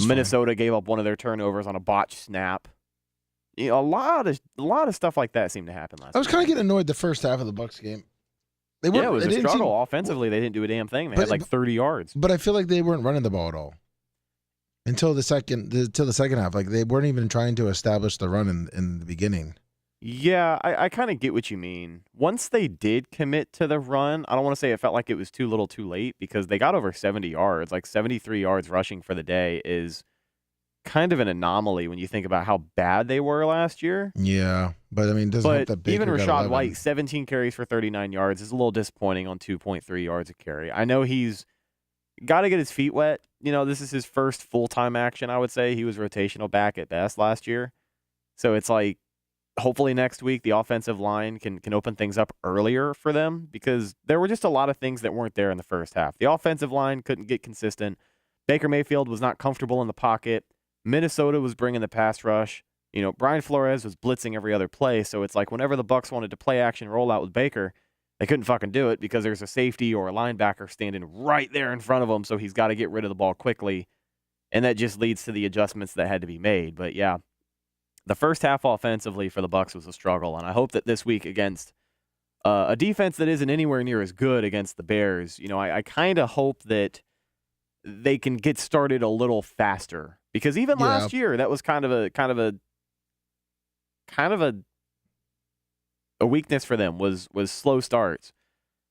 Minnesota gave up one of their turnovers on a botched snap. A lot of stuff like that seemed to happen last. I was kind of getting annoyed the first half of the Bucs game. It was a struggle. Offensively, they didn't do a damn thing. They had like 30 yards. But I feel like they weren't running the ball at all until the second half. Like they weren't even trying to establish the run in the beginning. Yeah, I kind of get what you mean. Once they did commit to the run, I don't want to say it felt like it was too little too late because they got over 70 yards. Like 73 yards rushing for the day is kind of an anomaly when you think about how bad they were last year. Yeah, but I mean, doesn't help that Baker even got Rachaad 11. White, 17 carries for 39 yards is a little disappointing on 2.3 yards a carry. I know he's got to get his feet wet. This is his first full-time action, I would say. He was rotational back at best last year. So it's like, hopefully next week the offensive line can open things up earlier for them because there were just a lot of things that weren't there in the first half. The offensive line couldn't get consistent. Baker Mayfield was not comfortable in the pocket. Minnesota was bringing the pass rush. Brian Flores was blitzing every other play. So it's like whenever the Bucs wanted to play action rollout with Baker, they couldn't fucking do it because there's a safety or a linebacker standing right there in front of him. So he's got to get rid of the ball quickly. And that just leads to the adjustments that had to be made. But yeah, the first half offensively for the Bucs was a struggle. And I hope that this week against a defense that isn't anywhere near as good against the Bears, I kind of hope that they can get started a little faster. Because even last year, that was kind of a weakness for them was slow starts.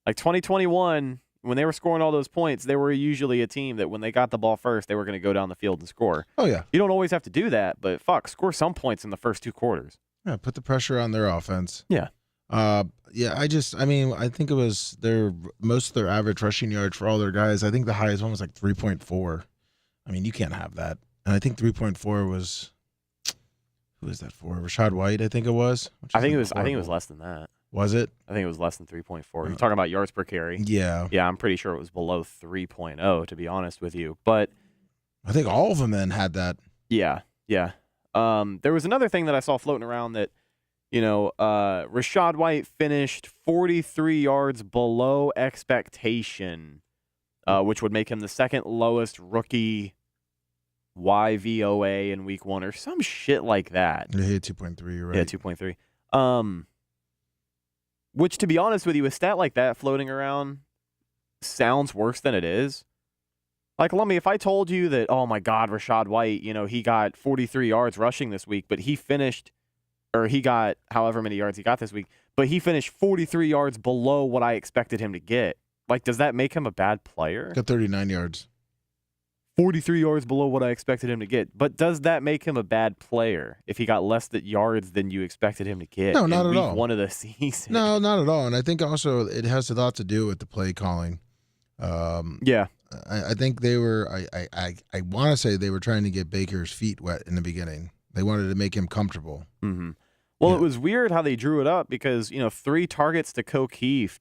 Like 2021, when they were scoring all those points, they were usually a team that when they got the ball first, they were going to go down the field and score. Oh yeah, you don't always have to do that, but score some points in the first 2 quarters. Yeah, put the pressure on their offense. Yeah. I think it was most of their average rushing yards for all their guys. I think the highest one was like 3.4. I mean, you can't have that. And I think 3.4 was, who is that for? Rachaad White, I think it was. I think it was less than that. Was it? I think it was less than 3.4. You're talking about yards per carry. Yeah. Yeah, I'm pretty sure it was below 3.0, to be honest with you. But I think all of them then had that. Yeah. There was another thing that I saw floating around that, Rachaad White finished 43 yards below expectation, which would make him the second lowest rookie YVOA in week 1 or some shit like that. He hit 2.3, you're right. Yeah, 2.3. Which, to be honest with you, a stat like that floating around sounds worse than it is. Like, Lummy, if I told you that, oh my God, Rachaad White, he got 43 yards rushing this week, but he got however many yards he got this week, but he finished 43 yards below what I expected him to get. Like, does that make him a bad player? Got 39 yards. 43 yards below what I expected him to get. But does that make him a bad player if he got less yards than you expected him to get? No, not in at week all. 1 of the season. No, not at all. And I think also it has a lot to do with the play calling. Yeah. I think they were. I want to say they were trying to get Baker's feet wet in the beginning. They wanted to make him comfortable. Mm-hmm. Well, It was weird how they drew it up because 3 targets to O'Keefe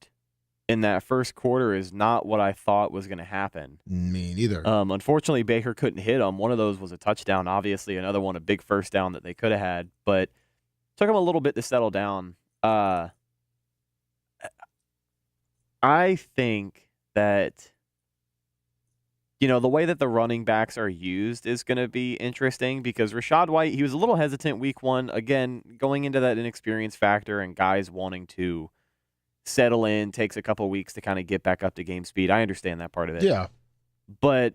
in that first quarter is not what I thought was going to happen. Me neither. Unfortunately, Baker couldn't hit them. One of those was a touchdown, obviously. Another one, a big first down that they could have had. But took them a little bit to settle down. I think that, the way that the running backs are used is going to be interesting because Rachaad White, he was a little hesitant week 1. Again, going into that inexperience factor and guys wanting to settle in, takes a couple weeks to kind of get back up to game speed. I understand that part of it. Yeah. But,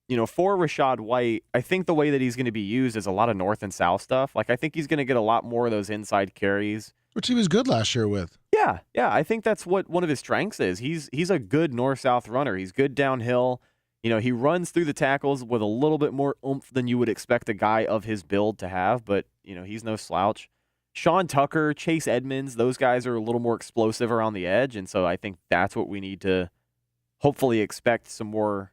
for Rachaad White, I think the way that he's going to be used is a lot of north and south stuff. Like, I think he's going to get a lot more of those inside carries. Which he was good last year with. Yeah. I think that's what one of his strengths is. He's a good north-south runner. He's good downhill. He runs through the tackles with a little bit more oomph than you would expect a guy of his build to have, but, he's no slouch. Sean Tucker, Chase Edmonds, those guys are a little more explosive around the edge, and so I think that's what we need to hopefully expect some more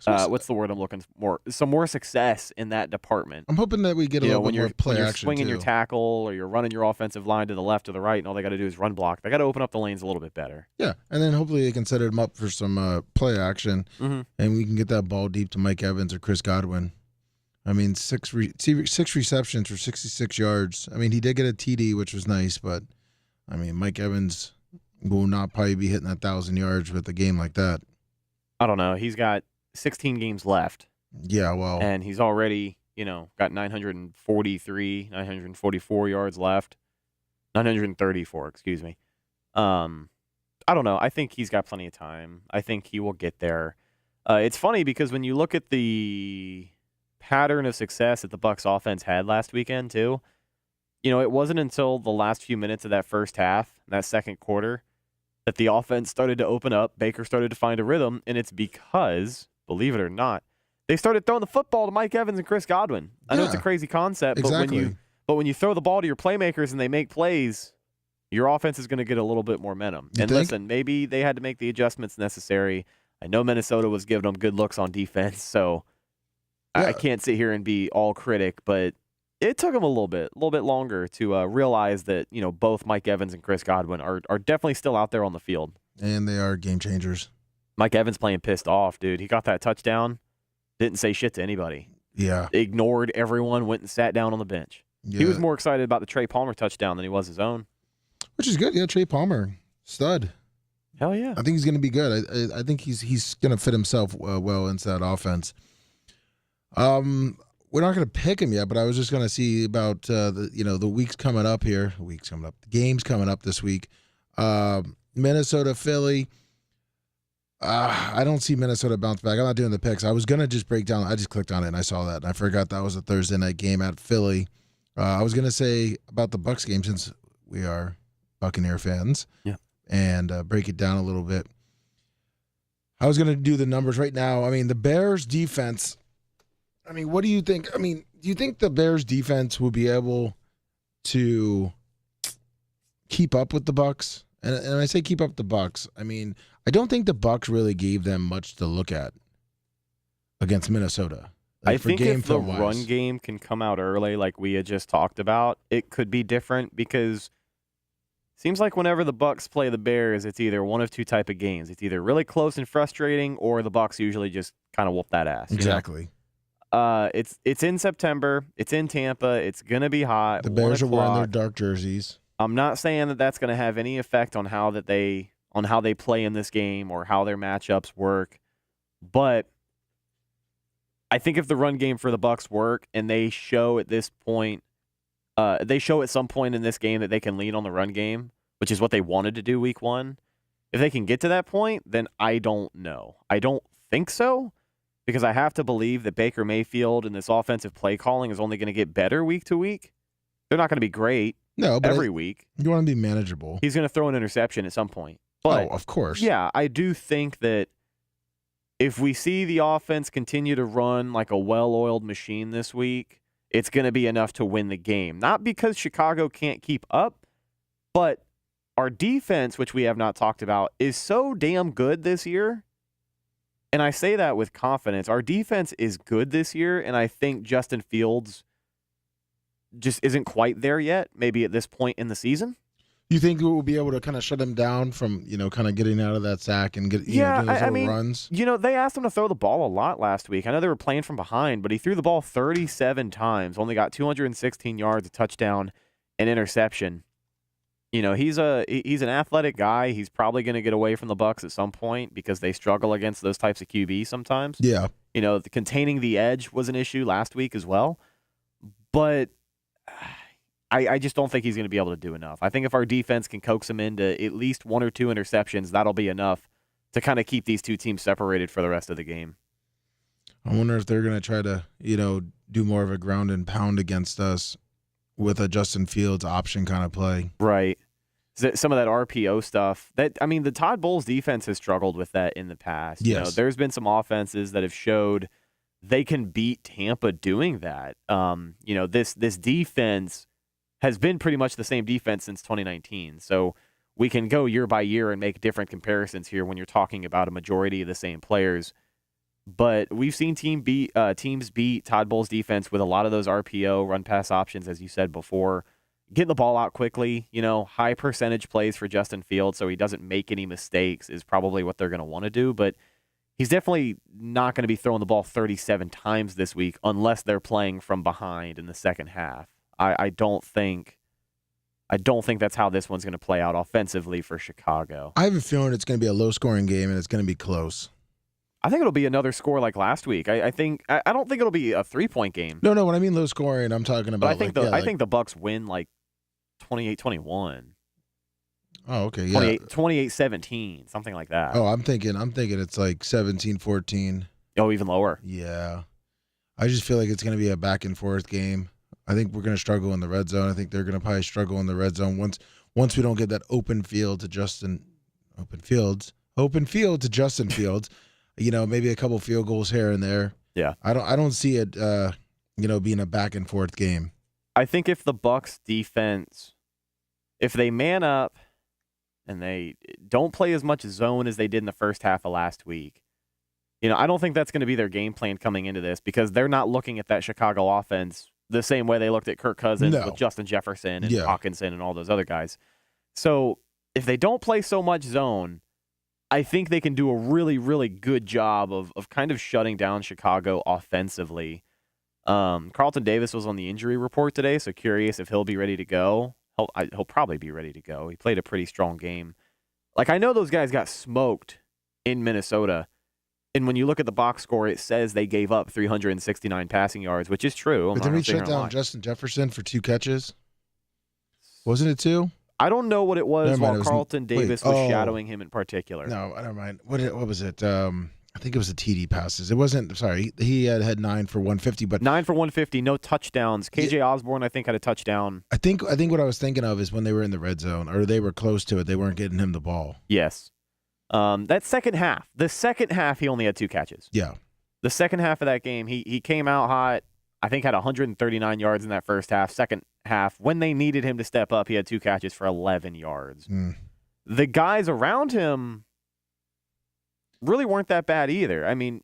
what's the word I'm looking for? Some more success in that department. I'm hoping that we get a little bit more play when you're action swinging too. your tackle or you're running your offensive line to the left or the right, and all they got to do is run block. They got to open up the lanes a little bit better. Yeah, and then hopefully they can set him up for some play action, and we can get that ball deep to Mike Evans or Chris Godwin. I mean, six receptions for 66 yards. I mean, he did get a TD, which was nice, but I mean, Mike Evans will not probably be hitting 1,000 yards with a game like that. I don't know. He's got 16 games left. Yeah, well. And he's already, got 944 yards left. 934, excuse me. I don't know. I think he's got plenty of time. I think he will get there. It's funny because when you look at the pattern of success that the Bucs offense had last weekend too, it wasn't until the last few minutes of that first half, that second quarter, that the offense started to open up. Baker started to find a rhythm, and it's because, believe it or not, they started throwing the football to Mike Evans and Chris Godwin. I know it's a crazy concept, exactly. but when you throw the ball to your playmakers and they make plays, your offense is going to get a little bit more momentum. Listen, maybe they had to make the adjustments necessary. I know Minnesota was giving them good looks on defense, so I can't sit here and be all critic, but it took them a little bit longer to realize that, both Mike Evans and Chris Godwin are definitely still out there on the field. And they are game changers. Mike Evans playing pissed off, dude. He got that touchdown, didn't say shit to anybody. Yeah. Ignored everyone, went and sat down on the bench. Yeah. He was more excited about the Trey Palmer touchdown than he was his own. Which is good. Yeah, Trey Palmer, stud. Hell yeah. I think he's going to be good. I think he's going to fit himself well into that offense. We're not going to pick him yet, but I was just going to see about the weeks coming up here. The games coming up this week. Minnesota, Philly. I don't see Minnesota bounce back. I'm not doing the picks. I was going to just break down. I just clicked on it and I saw that, and I forgot that was a Thursday night game at Philly. I was going to say about the Bucs game, since we are Buccaneer fans, and break it down a little bit. I was going to do the numbers right now. I mean, the Bears defense. I mean, what do you think? I mean, do you think the Bears defense will be able to keep up with the Bucs? And when I say keep up with the Bucs, I mean, I don't think the Bucs really gave them much to look at against Minnesota. I think if the run game can come out early, like we had just talked about, it could be different, because it seems like whenever the Bucs play the Bears, it's either one of two type of games. It's either really close and frustrating, or the Bucs usually just kind of whoop that ass. Exactly. It's in September. It's in Tampa. It's gonna be hot. The Bears are wearing their dark jerseys. I'm not saying that that's going to have any effect on how they play in this game or how their matchups work, but I think if the run game for the Bucs work and they show at this point, they show at some point in this game that they can lean on the run game, which is what they wanted to do week one. If they can get to that point, then I don't know. I don't think so, because I have to believe that Baker Mayfield and this offensive play calling is only going to get better week to week. They're not going to be great. No, but every week. You want to be manageable. He's going to throw an interception at some point. But, of course. Yeah, I do think that if we see the offense continue to run like a well-oiled machine this week, it's going to be enough to win the game. Not because Chicago can't keep up, but our defense, which we have not talked about, is so damn good this year. And I say that with confidence. Our defense is good this year, and I think Justin Fields just isn't quite there yet, maybe at this point in the season. You think we'll be able to kind of shut him down from, kind of getting out of that sack and get doing those little runs? They asked him to throw the ball a lot last week. I know they were playing from behind, but he threw the ball 37 times, only got 216 yards, a touchdown, an interception. He's an athletic guy. He's probably going to get away from the Bucs at some point because they struggle against those types of QB sometimes. Yeah. Containing the edge was an issue last week as well. But I just don't think he's going to be able to do enough. I think if our defense can coax him into at least one or two interceptions, that'll be enough to kind of keep these two teams separated for the rest of the game. I wonder if they're going to try to, do more of a ground and pound against us with a Justin Fields option kind of play. Right. Some of that RPO stuff. The Todd Bowles defense has struggled with that in the past. Yes. There's been some offenses that have showed they can beat Tampa doing that. This defense has been pretty much the same defense since 2019. So we can go year by year and make different comparisons here when you're talking about a majority of the same players. But we've seen teams beat Todd Bowles' defense with a lot of those RPO run pass options, as you said before. Getting the ball out quickly, high percentage plays for Justin Fields so he doesn't make any mistakes is probably what they're going to want to do. But he's definitely not going to be throwing the ball 37 times this week unless they're playing from behind in the second half. I don't think that's how this one's going to play out offensively for Chicago. I have a feeling it's going to be a low-scoring game and it's going to be close. I think it'll be another score like last week. I don't think it'll be a 3-point game. No. When I mean low-scoring, I'm talking about. But I think the Bucks win like 28-21. Oh, okay, yeah. 28-17, something like that. Oh, I'm thinking it's like 17-14. Oh, even lower. Yeah. I just feel like it's going to be a back and forth game. I think we're going to struggle in the red zone. I think they're going to probably struggle in the red zone once we don't get that open field to Justin Fields. Maybe a couple field goals here and there. Yeah. I don't see it being a back and forth game. I think if the Bucks defense, if they man up and they don't play as much zone as they did in the first half of last week, I don't think that's going to be their game plan coming into this because they're not looking at that Chicago offense the same way they looked at Kirk Cousins with Justin Jefferson and Hawkinson and all those other guys. So if they don't play so much zone, I think they can do a really, really good job of kind of shutting down Chicago offensively. Carlton Davis was on the injury report today, so curious if he'll be ready to go. He'll probably be ready to go. He played a pretty strong game. I know those guys got smoked in Minnesota, and when you look at the box score, it says they gave up 369 passing yards, which is true. But then we shut down Justin Jefferson for 2 catches. Wasn't it 2? I don't know what it was while Carlton Davis was shadowing him in particular. No, I don't mind. What was it? I think it was the TD passes. It wasn't. Sorry, he had 9 for 150, but 9 for 150, no touchdowns. KJ Osborne, I think, had a touchdown. I think what I was thinking of is when they were in the red zone or they were close to it, they weren't getting him the ball. Yes. That second half. The second half, he only had 2 catches. Yeah. The second half of that game, he came out hot. I think had 139 yards in that first half. Second half, when they needed him to step up, he had 2 catches for 11 yards. The guys around him really weren't that bad either. Again,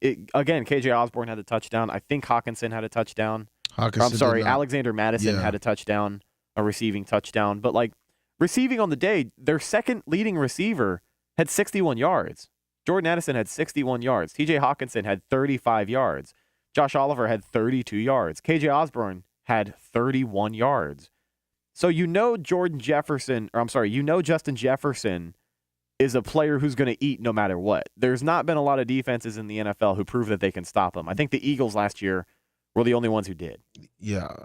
KJ Osborne had a touchdown. I think Hawkinson had a touchdown. Alexander Madison had a touchdown, a receiving touchdown. But, receiving on the day, their second leading receiver had 61 yards. Jordan Addison had 61 yards. TJ Hawkinson had 35 yards. Josh Oliver had 32 yards. KJ Osborne had 31 yards. So Justin Jefferson is a player who's going to eat no matter what. There's not been a lot of defenses in the NFL who prove that they can stop him. I think the Eagles last year were the only ones who did. Yeah,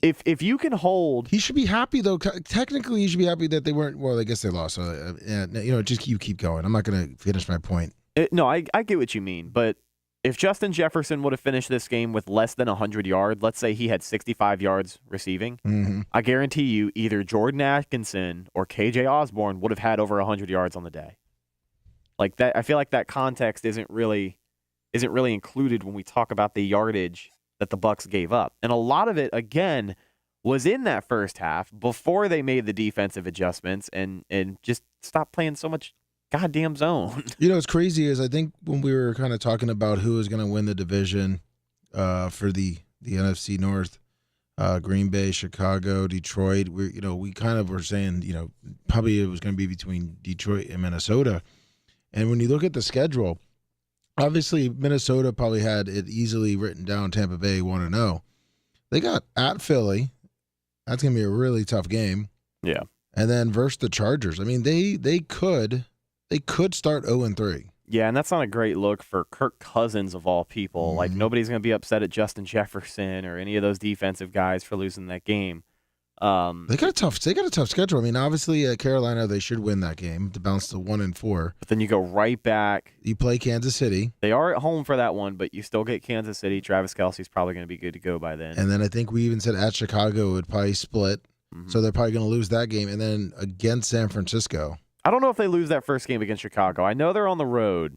if you can hold, he should be happy though. Technically, he should be happy that they weren't. Well, I guess they lost. So just you keep going. I'm not going to finish my point. I get what you mean, but if Justin Jefferson would have finished this game with less than 100 yards, let's say he had 65 yards receiving, I guarantee you either Jordan Atkinson or KJ Osborne would have had over 100 yards on the day. That, I feel like that context isn't really included when we talk about the yardage that the Bucks gave up. And a lot of it, again, was in that first half before they made the defensive adjustments and just stopped playing so much goddamn zone. What's crazy is I think when we were kind of talking about who was going to win the division for the NFC North, Green Bay, Chicago, Detroit, we kind of were saying, probably it was going to be between Detroit and Minnesota. And when you look at the schedule, obviously Minnesota probably had it easily written down Tampa Bay 1-0. They got at Philly. That's going to be a really tough game. Yeah. And then versus the Chargers. They could start 0-3. Yeah, and that's not a great look for Kirk Cousins of all people. Nobody's going to be upset at Justin Jefferson or any of those defensive guys for losing that game. They got a tough schedule. I mean, obviously, Carolina, they should win that game to bounce to 1-4. But then you go right back. You play Kansas City. They are at home for that one, but you still get Kansas City. Travis Kelce's probably going to be good to go by then. And then I think we even said at Chicago it would probably split. Mm-hmm. So they're probably going to lose that game. And then against San Francisco. I don't know if they lose that first game against Chicago. I know they're on the road,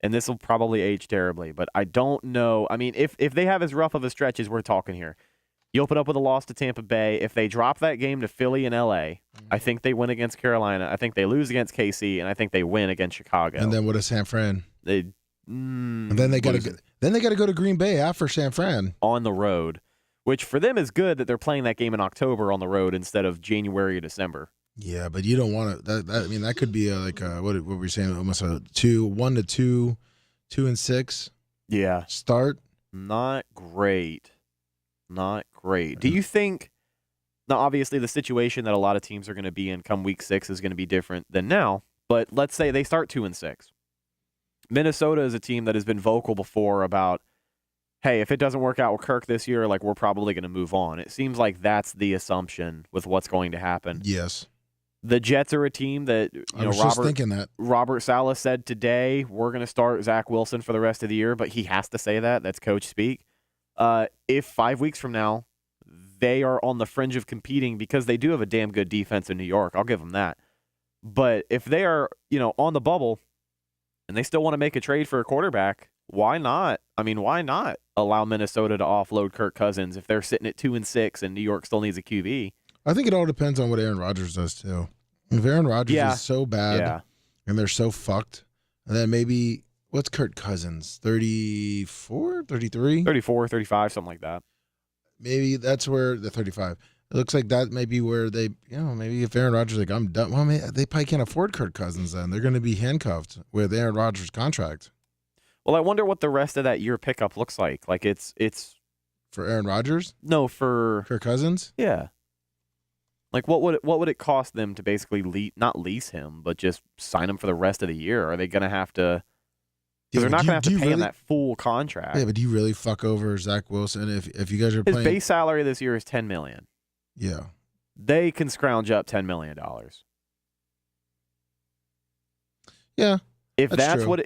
and this will probably age terribly, but I don't know. I mean, if they have as rough of a stretch as we're talking here, you open up with a loss to Tampa Bay. If they drop that game to Philly and L.A., I think they win against Carolina. I think they lose against KC, and I think they win against Chicago. And then what is San Fran? And then they got to go to Green Bay after San Fran on the road, which for them is good that they're playing that game in October on the road instead of January or December. Yeah, but you don't want to. I mean, that could be what were we saying? Almost a 1-2, 2-6. Yeah, start. Not great. Not great. Do you think? Now, obviously, the situation that a lot of teams are going to be in come Week 6 is going to be different than now. But let's say they start 2-6. Minnesota is a team that has been vocal before about, hey, if it doesn't work out with Kirk this year, like we're probably going to move on. It seems like that's the assumption with what's going to happen. Yes. The Jets are a team that I was just thinking that. Robert Saleh said today we're going to start Zach Wilson for the rest of the year, but he has to say that. That's coach speak. If 5 weeks from now they are on the fringe of competing because they do have a damn good defense in New York, I'll give them that. But if they are, on the bubble and they still want to make a trade for a quarterback, why not? I mean, why not allow Minnesota to offload Kirk Cousins if they're sitting at 2-6 and New York still needs a QB? I think it all depends on what Aaron Rodgers does too. If Aaron Rodgers is so bad and they're so fucked, and then maybe what's Kirk Cousins? 34, 33? 34, 35, something like that. Maybe that's where the 35. It looks like that may be where they, maybe if Aaron Rodgers is like, I'm done. Well, they probably can't afford Kirk Cousins then. They're going to be handcuffed with Aaron Rodgers' contract. Well, I wonder what the rest of that year pickup looks like. Like it's for Aaron Rodgers? No, for Kirk Cousins? Yeah. Like what would it cost them to basically not lease him, but just sign him for the rest of the year? Are they going to have to? Because they're not going to have to pay him that full contract. Yeah, but do you really fuck over Zach Wilson if you guys are his playing? His base salary this year is $10 million. Yeah. They can scrounge up $10 million. Yeah. If that's true. what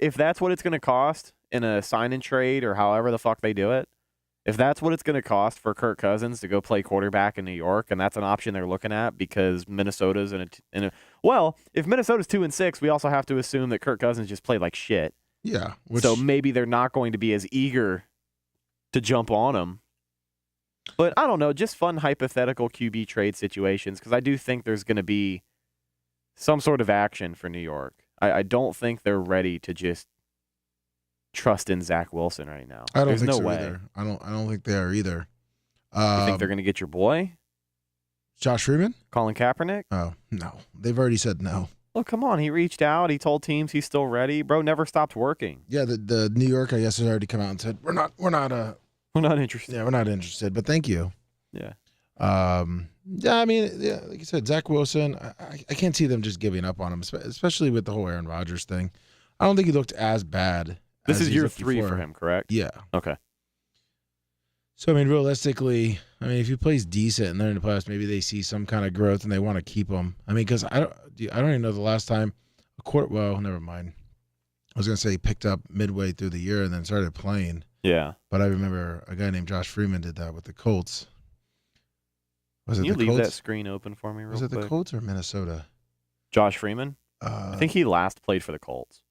it's going to cost in a sign and trade or however the fuck they do it, if that's what it's going to cost for Kirk Cousins to go play quarterback in New York, and that's an option they're looking at because Minnesota's if Minnesota's 2-6, we also have to assume that Kirk Cousins just played like shit. Yeah. So maybe they're not going to be as eager to jump on him. But I don't know, just fun hypothetical QB trade situations because I do think there's going to be some sort of action for New York. I don't think they're ready to just trust in Zach Wilson right now. I don't There's think no so way. either. I don't think they are either. You think they're going to get your boy, Josh Freeman? Colin Kaepernick? Oh, no. They've already said no. Oh, come on. He reached out. He told teams he's still ready. Bro never stopped working. Yeah, the New York, I guess, has already come out and said, we're not interested. Yeah, we're not interested, but thank you. Yeah. Yeah, I mean, yeah, like you said, Zach Wilson, I can't see them just giving up on him, especially with the whole Aaron Rodgers thing. I don't think he looked as bad. This is year 3 for him, correct? Yeah. Okay. So, I mean, realistically, if he plays decent and they're in the playoffs, maybe they see some kind of growth and they want to keep him. I mean, because I don't even know the last time well, never mind. I was going to say he picked up midway through the year and then started playing. Yeah. But I remember a guy named Josh Freeman did that with the Colts. Can you leave that screen open for me real quick? Was it the Colts or Minnesota? Josh Freeman? I think he last played for the Colts.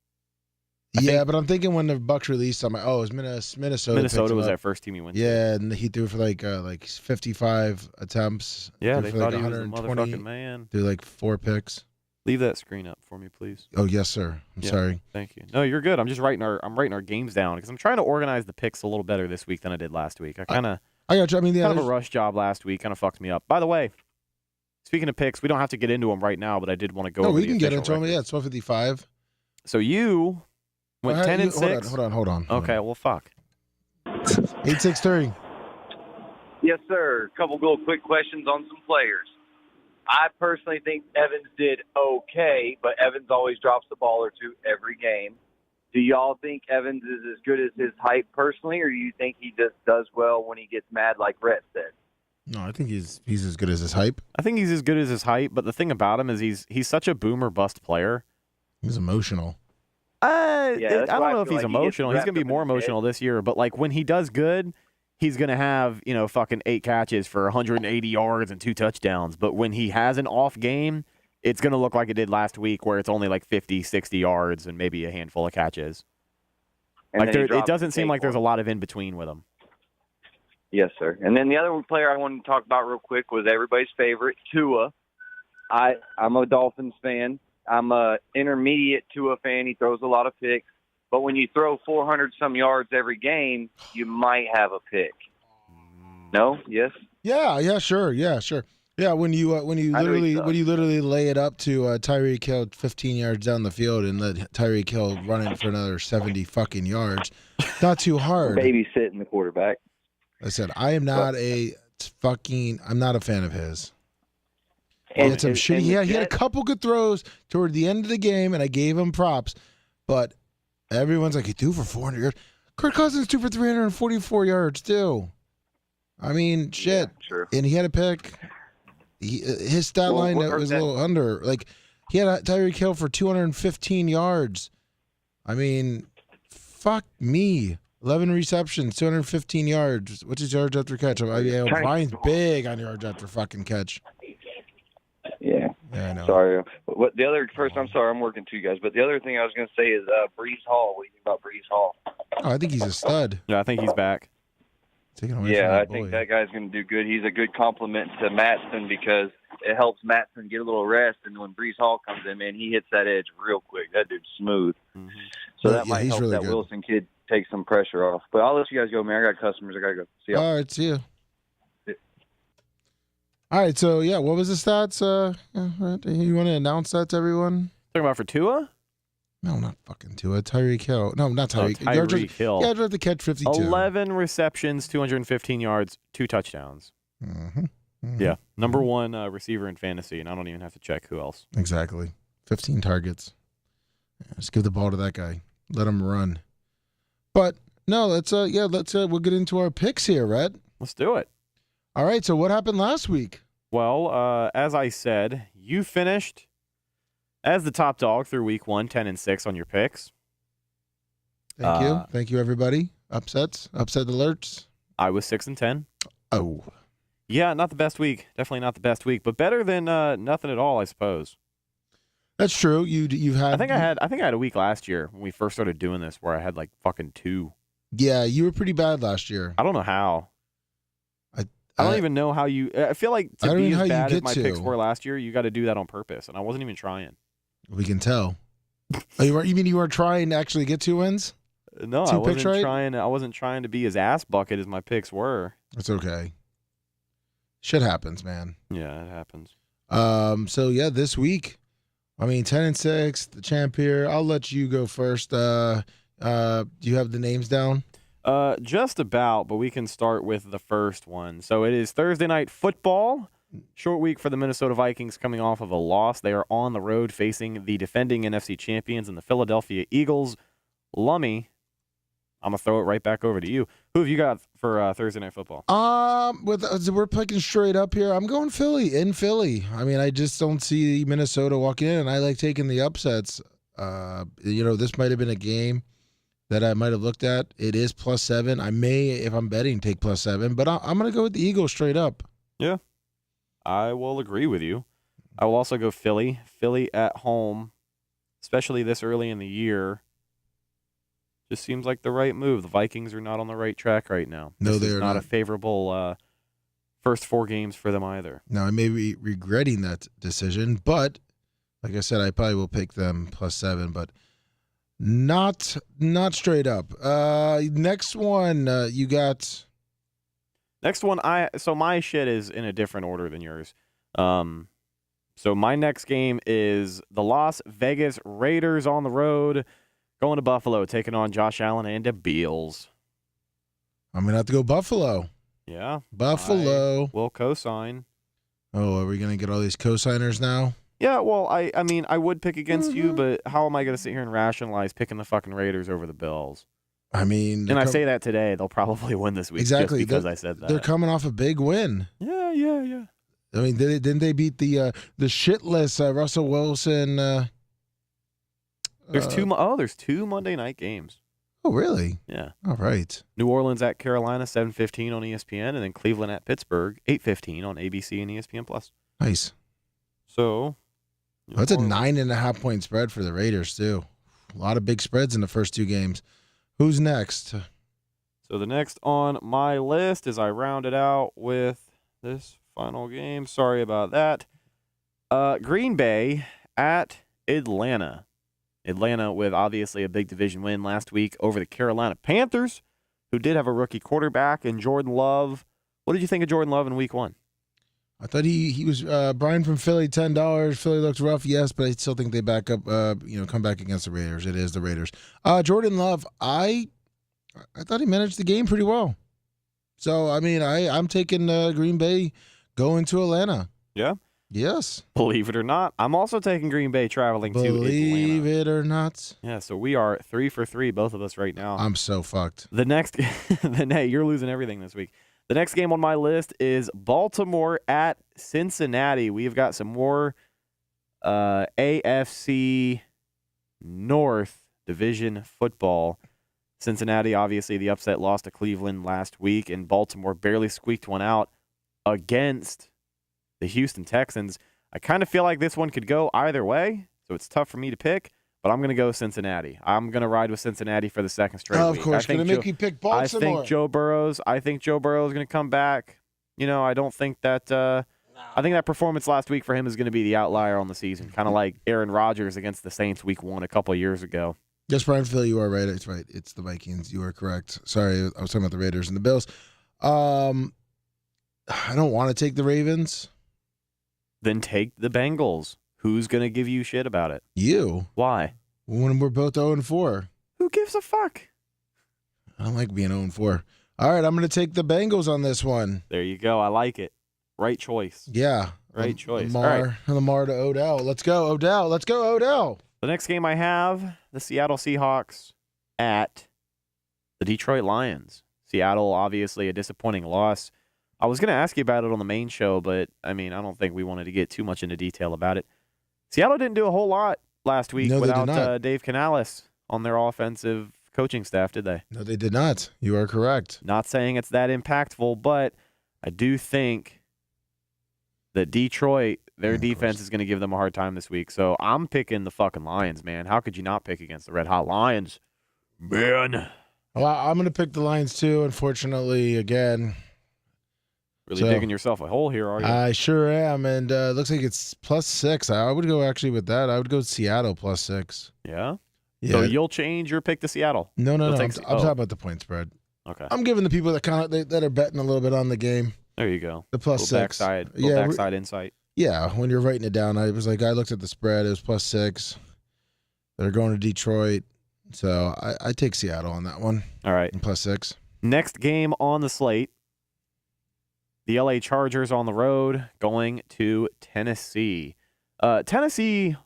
But I'm thinking when the Bucs released him, it was Minnesota. Minnesota was that first team he went to. Yeah, and he threw for like 55 attempts. Yeah, they thought like he was a motherfucking man. Threw like 4 picks. Leave that screen up for me, please. Oh, yes, sir. I'm sorry. Thank you. No, you're good. I'm just writing our games down because I'm trying to organize the picks a little better this week than I did last week. I got you. Kind of a rush job last week. Kind of fucked me up. By the way, speaking of picks, we don't have to get into them right now, but I did want to go over the official get into them. record. Yeah, it's 12:55. So you went 10-6. Hold on. Okay, well, fuck. 863. Yes, sir. A couple little quick questions on some players. I personally think Evans did okay, but Evans always drops the ball or two every game. Do y'all think Evans is as good as his hype personally, or do you think he just does well when he gets mad like Rhett said? No, I think he's as good as his hype. I think he's as good as his hype, but the thing about him is he's such a boomer bust player. He's emotional. I that's don't why I know if feel he's like he gets emotional. He's wrapped going to be up in more his head. emotional this year, but like when he does good, he's going to have, fucking 8 catches for 180 yards and 2 touchdowns. But when he has an off game, it's going to look like it did last week where it's only like 50, 60 yards and maybe a handful of catches. And Like then he it drops doesn't the seem take like there's a one. lot of in between with him. Yes, sir. And then the other player I wanted to talk about real quick was everybody's favorite, Tua. I'm a Dolphins fan. I'm a intermediate Tua fan. He throws a lot of picks. But when you throw 400-some yards every game, you might have a pick. No? Yes? Yeah, sure. Yeah, when you I know he literally lay it up to Tyreek Hill 15 yards down the field and let Tyreek Hill run it for another 70 fucking yards, not too hard. Babysitting the quarterback. I said I'm not a fan of his. He And- had some and- shitty. and He the had a Jets- couple good throws toward the end of the game, and I gave him props. But everyone's like, he threw for 400 yards. Kirk Cousins threw for 344 yards too. I mean, shit. Yeah, sure. And he had a pick. His stat Well, line what hurt was a that- little under. Like he had Tyreek Hill for 215 yards. I mean, fuck me. 11 receptions, 215 yards. What's his yards after catch? Brian's big on yards after fucking catch. Yeah. Yeah, I know. Sorry. What the other first? I'm sorry, I'm working too, guys. But the other thing I was going to say is Brees Hall. What do you think about Brees Hall? Oh, I think he's a stud. Yeah, I think he's back. Taking away from Yeah, that I boy. think that guy's going to do good. He's a good compliment to Matson because it helps Matson get a little rest. And when Brees Hall comes in, man, he hits that edge real quick. That dude's smooth. Mm-hmm. So Yeah, that might he's help really that good. Wilson kid take some pressure off. But I'll let you guys go, man. I got customers. I got to go. See y'all. All right, see ya. All right, so yeah, what was the stats? You want to announce that to everyone? Talking about for Tua? No, not fucking Tua. Tyreek Hill. No, not Oh, Tyreek. Yards Tyreek Hill. Yeah, have to catch 52. 11 receptions, 215 yards, 2 touchdowns. Mm-hmm. Yeah. Number one receiver in fantasy, and I don't even have to check who else. Exactly. 15 targets. Yeah, just give the ball to that guy. Let him run. But no, let's we'll get into our picks here, Rhett. Let's do it. All right, so what happened last week? Well, as I said, you finished as the top dog through week 1, 10-6 on your picks. Thank you. Thank you, everybody. Upset alerts. I was 6-10. Oh. Yeah, not the best week. Definitely not the best week, but better than nothing at all, I suppose. That's true. You've had I think I had a week last year when we first started doing this where I had like fucking 2. Yeah, you were pretty bad last year. I don't know how. I don't even know how you. I feel like I to don't be know how as you bad as get my to. picks were last year, you got to do that on purpose, and I wasn't even trying. We can tell. Oh, you mean you weren't trying to actually get 2 wins? No, 2 I wasn't picks right? trying. I wasn't trying to be as ass bucket as my picks were. That's okay. Shit happens, man. Yeah, it happens. So yeah, this week, I mean, 10-6, the champ here. I'll let you go first. Do you have the names down? Just about, but we can start with the first one. So it is Thursday night football. Short week for the Minnesota Vikings coming off of a loss. They are on the road facing the defending NFC champions and the Philadelphia Eagles. Lummy, I'm going to throw it right back over to you. Who have you got for Thursday night football? We're picking straight up here. I'm going Philly, in Philly. I mean, I just don't see Minnesota walking in, and I like taking the upsets. This might have been a game that I might have looked at. It is +7. I may, if I'm betting, take +7, but I'm going to go with the Eagles straight up. Yeah, I will agree with you. I will also go Philly. Philly at home, especially this early in the year, just seems like the right move. The Vikings are not on the right track right now. No, This is they're not not. a favorable first 4 games for them either. Now, I may be regretting that decision, but like I said, I probably will pick them +7, but not straight up. Next one, you got. Next one, so my shit is in a different order than yours. So my next game is the Las Vegas Raiders on the road, going to Buffalo, taking on Josh Allen and the Bills. I'm gonna have to go Buffalo. Yeah, Buffalo. will co-sign. Oh, are we gonna get all these cosigners now? Yeah, well, I mean, I would pick against you, but how am I going to sit here and rationalize picking the fucking Raiders over the Bills? I mean, And I say that today. They'll probably win this week exactly just because I said that. They're coming off a big win. Yeah. I mean, didn't they beat the shitless Russell Wilson? There's two Monday night games. Oh, really? Yeah. All right. New Orleans at Carolina, 7:15 on ESPN, and then Cleveland at Pittsburgh, 8:15 on ABC and ESPN Plus. Nice. So That's a 9.5 point spread for the Raiders too. A lot of big spreads in the first two games. Who's next? So the next on my list is I rounded out with this final game. Sorry about that. Green Bay at Atlanta. Atlanta with obviously a big division win last week over the Carolina Panthers, who did have a rookie quarterback in Jordan Love. What did you think of Jordan Love in week 1? I thought he was Brian from Philly, $10. Philly looks rough, yes, but I still think they back up. Come back against the Raiders. It is the Raiders. Jordan Love, I thought he managed the game pretty well. So I mean, I'm taking Green Bay going to Atlanta. Yeah. Yes. Believe it or not, I'm also taking Green Bay traveling to Atlanta. Believe it or not. Yeah. So we are 3 for 3, both of us right now. I'm so fucked. The next, hey, you're losing everything this week. The next game on my list is Baltimore at Cincinnati. We've got some more AFC North Division football. Cincinnati, obviously, the upset loss to Cleveland last week, and Baltimore barely squeaked one out against the Houston Texans. I kind of feel like this one could go either way, so it's tough for me to pick. But I'm going to go Cincinnati. I'm going to ride with Cincinnati for the second straight week. Of course, going to make you pick Baltimore. I think Joe Burrow is going to come back. I don't think that I think that performance last week for him is going to be the outlier on the season, kind of like Aaron Rodgers against the Saints week 1 a couple of years ago. Yes, Brian Phil, you are right. It's right. It's the Vikings. You are correct. Sorry, I was talking about the Raiders and the Bills. I don't want to take the Ravens. Then take the Bengals. Who's going to give you shit about it? You. Why? When we're both 0-4. Who gives a fuck? I don't like being 0-4. All right, I'm going to take the Bengals on this one. There you go. I like it. Right choice. Yeah. Right choice. Lamar to Odell. Let's go, Odell. Let's go, Odell. The next game I have, the Seattle Seahawks at the Detroit Lions. Seattle, obviously, a disappointing loss. I was going to ask you about it on the main show, but, I don't think we wanted to get too much into detail about it. Seattle didn't do a whole lot last week without Dave Canales on their offensive coaching staff, did they? No, they did not. You are correct. Not saying it's that impactful, but I do think that Detroit, their defense is going to give them a hard time this week. So I'm picking the fucking Lions, man. How could you not pick against the Red Hot Lions? Man. Well, I'm going to pick the Lions too, unfortunately, again. Really digging yourself a hole here, are you? I sure am, and it looks like it's +6. I would go actually with that. I would go Seattle +6. Yeah? Yeah. So you'll change your pick to Seattle? No. I'm talking about the point spread. Okay. I'm giving the people that are betting a little bit on the game. There you go. The +6. Backside insight. Yeah, when you're writing it down, I looked at the spread. It was +6. They're going to Detroit, so I take Seattle on that one. All right. And +6. Next game on the slate. The LA Chargers on the road going to Tennessee. Tennessee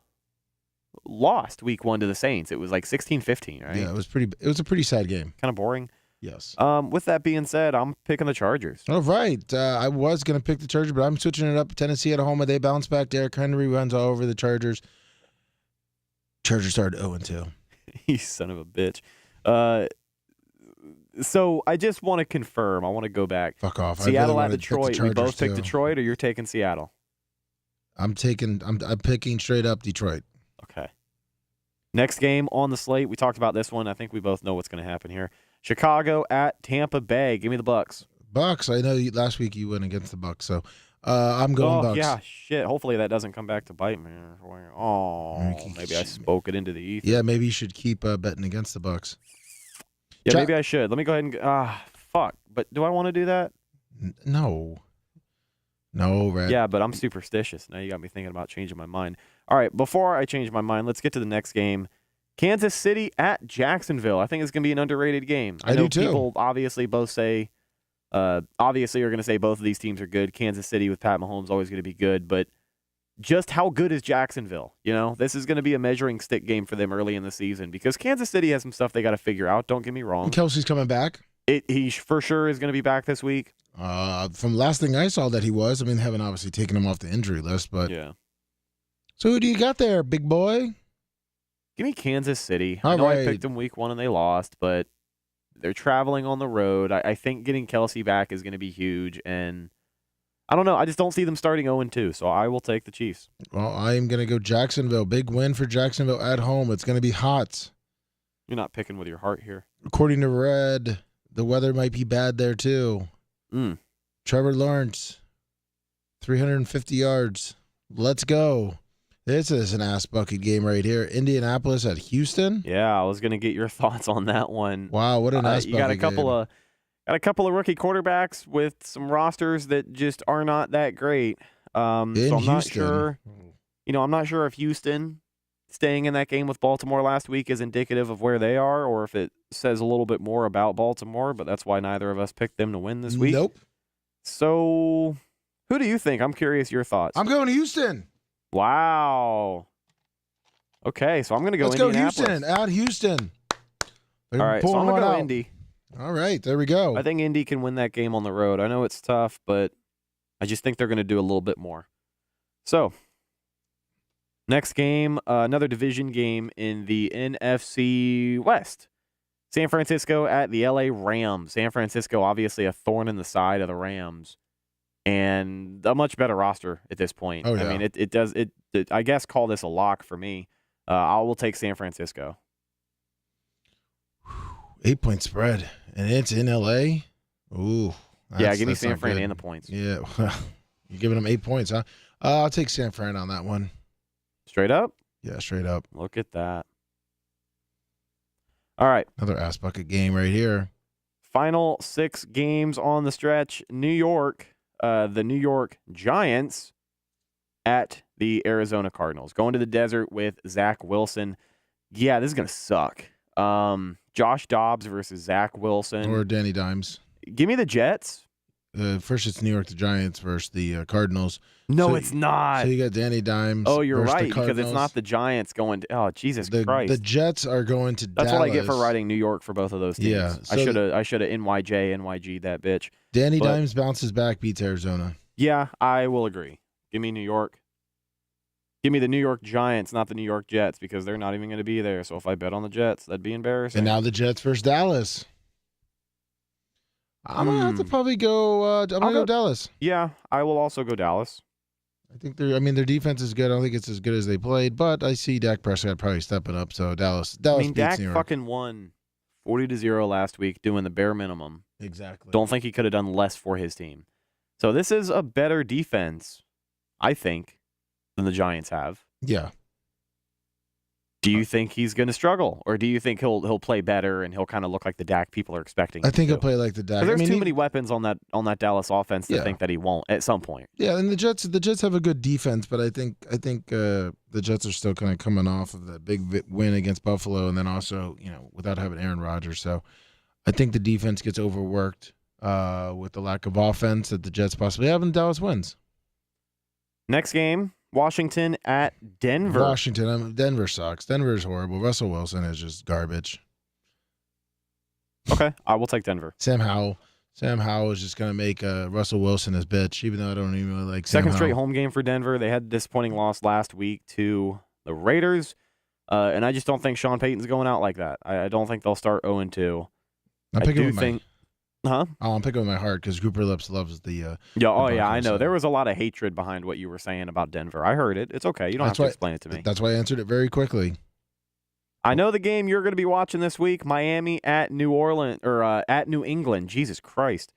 lost week 1 to the Saints. It was like 16-15, right? Yeah, it was a pretty sad game. Kind of boring. Yes. With that being said, I'm picking the Chargers. All right. I was going to pick the Chargers, but I'm switching it up. Tennessee at home, they bounce back. Derrick Henry runs all over the Chargers. Chargers started 0-2. You son of a bitch. So I just want to confirm. I want to go back. Fuck off. Seattle at Detroit. We both picked Detroit, or you're taking Seattle? I'm picking straight up Detroit. Okay. Next game on the slate. We talked about this one. I think we both know what's going to happen here. Chicago at Tampa Bay. Give me the Bucks. Bucks. I know last week you went against the Bucks, so I'm going Bucks. Yeah, shit. Hopefully that doesn't come back to bite me. Oh, maybe I spoke it into the ether. Yeah, maybe you should keep betting against the Bucks. Yeah, maybe I should. Let me go ahead and fuck. But do I want to do that? No, Red. Yeah, but I'm superstitious. Now you got me thinking about changing my mind. All right, before I change my mind, let's get to the next game. Kansas City at Jacksonville. I think it's going to be an underrated game. I do too. People obviously both say, are going to say both of these teams are good. Kansas City with Pat Mahomes always going to be good, but just how good is Jacksonville? You know, this is going to be a measuring stick game for them early in the season because Kansas City has some stuff they got to figure out. Don't get me wrong. And Kelsey's coming back. He for sure is going to be back this week. From last thing I saw that he was. I mean, they haven't obviously taken him off the injury list, but Yeah. So who do you got there, big boy? Give me Kansas City. All I know right. I picked them week 1 and they lost, but they're traveling on the road. I think getting Kelsey back is going to be huge, and I don't know. I just don't see them starting 0-2, so I will take the Chiefs. Well, I am going to go Jacksonville. Big win for Jacksonville at home. It's going to be hot. You're not picking with your heart here. According to Red, the weather might be bad there too. Trevor Lawrence, 350 yards. Let's go. This is an ass bucket game right here. Indianapolis at Houston. Yeah, I was going to get your thoughts on that one. Wow, what an ass bucket You got a couple game. of rookie quarterbacks with some rosters that just are not that great. So I'm not Houston. sure. I'm not sure if Houston staying in that game with Baltimore last week is indicative of where they are, or if it says a little bit more about Baltimore. But that's why neither of us picked them to win this week. Nope. So, who do you think? I'm curious your thoughts. I'm going to Houston. Wow. Okay, so I'm going to go Let's go Indianapolis. Houston. At Houston. They're All right, so pulling I'm going to one go out. Indy. All right, there we go. I think Indy can win that game on the road. I know it's tough, but I just think they're going to do a little bit more. So, next game, another division game in the NFC West. San Francisco at the LA Rams. San Francisco, obviously a thorn in the side of the Rams, and a much better roster at this point. Oh, yeah. I mean, it does. I guess call this a lock for me. I will take San Francisco. 8-point spread, and it's in LA. Ooh. Yeah, give me that's San not Fran good. and the points. Yeah, you're giving them 8 points, huh? I'll take San Fran on that one. Straight up. Yeah, straight up. Look at that. All right. Another ass bucket game right here. Final 6 games on the stretch. New York, the New York Giants at the Arizona Cardinals. Going to the desert with Zach Wilson. Yeah, this is going to suck. Josh Dobbs versus Zach Wilson. Or Danny Dimes. Give me the Jets. First, it's New York, the Giants versus the Cardinals. No, So- it's not. So you got Danny Dimes. Oh, you're versus the right, because it's Cardinals. not the Giants going to. Oh, Jesus The Christ. Jets are going to That's Dallas. what I get for writing New York for both of those teams. Yeah, so I should have NYG that bitch. Danny but- Dimes bounces back, beats Arizona. Yeah, I will agree. Give me New York. Give me the New York Giants, not the New York Jets, because they're not even going to be there. So if I bet on the Jets, that'd be embarrassing. And now the Jets versus Dallas. I'm gonna have to probably go. I'm gonna go Dallas. Yeah, I will also go Dallas. I think their defense is good. I don't think it's as good as they played, but I see Dak Prescott probably stepping up. So Dallas I mean, beats Dak New York. fucking won 40-0 last week, doing the bare minimum. Exactly. Don't think he could have done less for his team. So this is a better defense, I think, than the Giants have. Yeah. Do you think he's going to struggle, or do you think he'll play better and he'll kind of look like the Dak people are expecting? I him think to? he'll play like the Dak. 'Cause there's I mean, too many weapons on that Dallas offense to Yeah. think that he won't at some point. Yeah, and the Jets have a good defense, but I think the Jets are still kind of coming off of that big win against Buffalo, and then also without having Aaron Rodgers. So I think the defense gets overworked with the lack of offense that the Jets possibly have, and Dallas wins. Next game, Washington at Denver. Washington, Denver sucks. Denver is horrible. Russell Wilson is just garbage. Okay, I will take Denver. Sam Howell is just going to make Russell Wilson his bitch, even though I don't even really like Sam Second straight Howell. home game for Denver. They had a disappointing loss last week to the Raiders, and I just don't think Sean Payton's going out like that. I don't think they'll start 0-2. I'm I picking do with think, huh? I'm picking with my heart because Cooper Lips loves the. Yeah, the I Broncos, know. so- There was a lot of hatred behind what you were saying about Denver. I heard it. It's okay. You don't That's have to why- explain it to me. That's why I answered it very quickly. I know the game you're going to be watching this week, Miami at New Orleans or at New England. Jesus Christ.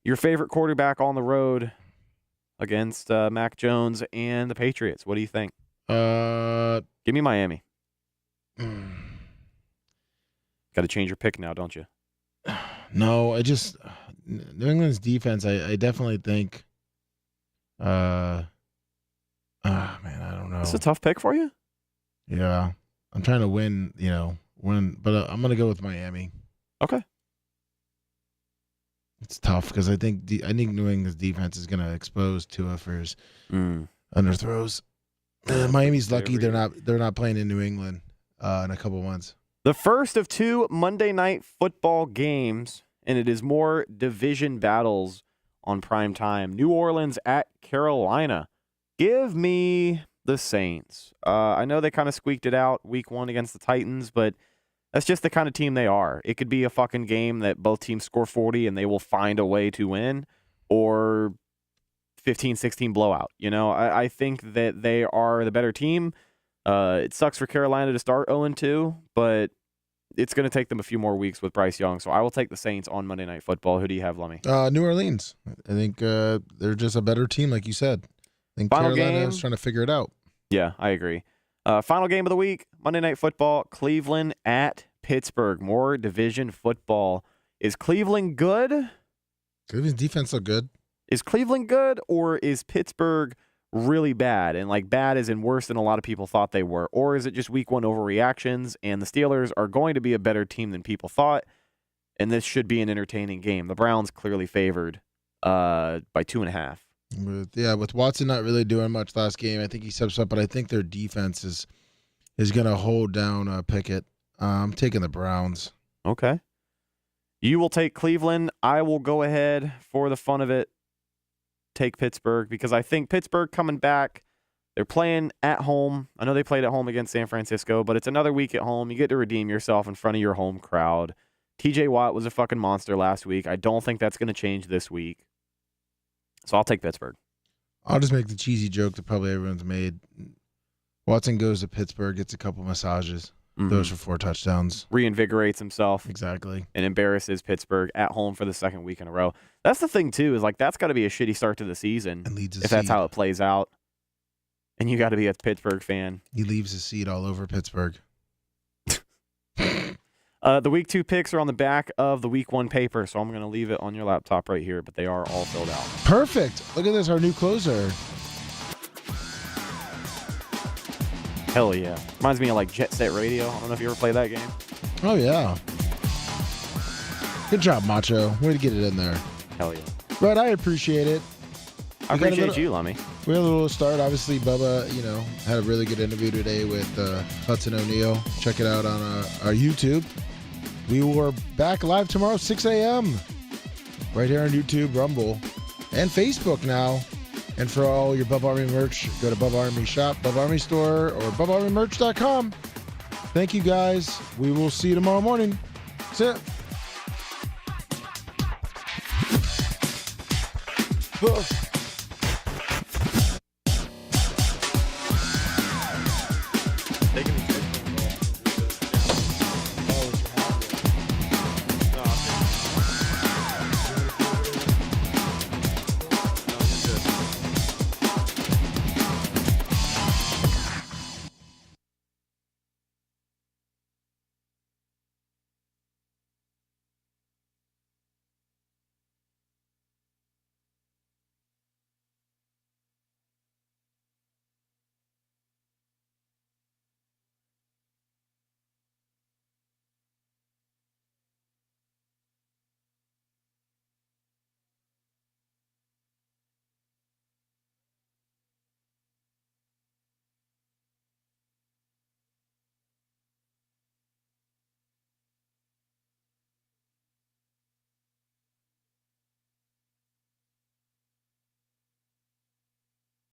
Your favorite quarterback on the road against Mac Jones and the Patriots. What do you think? Give me Miami. Got to change your pick now, don't you? No, New England's defense. I definitely think. Man, I don't know. It's a tough pick for you? Yeah, I'm trying to win. But I'm gonna go with Miami. Okay. It's tough because I think New England's defense is gonna expose Tua for his underthrows. Miami's lucky they're not playing in New England in a couple months. The first of 2 Monday Night Football games, and it is more division battles on prime time. New Orleans at Carolina. Give me the Saints. I know they kind of squeaked it out week 1 against the Titans, but that's just the kind of team they are. It could be a fucking game that both teams score 40 and they will find a way to win, or 15-16 blowout. You know, I think that they are the better team. It sucks for Carolina to start 0-2, but it's going to take them a few more weeks with Bryce Young. So I will take the Saints on Monday Night Football. Who do you have, Lummy? New Orleans. I think they're just a better team, like you said. I think Final Carolina game. is trying to figure it out. Yeah, I agree. Final game of the week, Monday Night Football, Cleveland at Pittsburgh. More division football. Is Cleveland good? Cleveland's defense look good. Is Cleveland good, or is Pittsburgh really bad? And like bad as in worse than a lot of people thought they were. Or is it just week 1 overreactions and the Steelers are going to be a better team than people thought, and this should be an entertaining game? The Browns clearly favored by 2.5. With Watson not really doing much last game, I think he steps up, but I think their defense is going to hold down Pickett. I'm taking the Browns. Okay. You will take Cleveland. I will go ahead for the fun of it, take Pittsburgh, because I think Pittsburgh coming back, they're playing at home. I know they played at home against San Francisco, but it's another week at home. You get to redeem yourself in front of your home crowd. TJ Watt was a fucking monster last week. I don't think that's going to change this week. So I'll take Pittsburgh. I'll just make the cheesy joke that probably everyone's made. Watson goes to Pittsburgh, gets a couple massages, throws for 4 touchdowns. Reinvigorates himself. Exactly. And embarrasses Pittsburgh at home for the second week in a row. That's the thing, too, is like that's got to be a shitty start to the season And leads a if that's seed. how it plays out. And you got to be a Pittsburgh fan. He leaves his seed all over Pittsburgh. The week 2 picks are on the back of the week 1 paper, so I'm going to leave it on your laptop right here, but they are all filled out. Perfect. Look at this, our new closer. Hell yeah. Reminds me of like Jet Set Radio. I don't know if you ever played that game. Oh, yeah. Good job, Macho. Way to get it in there. Hell yeah. Brett, I appreciate it. I appreciate you, Lummy. We had a little start. Obviously, Bubba, had a really good interview today with Hudson O'Neal. Check it out on our YouTube. We were back live tomorrow, 6 a.m. right here on YouTube, Rumble, and Facebook now. And for all your Bubba Army merch, go to Bubba Army Shop, Bubba Army Store, or BubbaArmyMerch.com. Thank you, guys. We will see you tomorrow morning. That's it.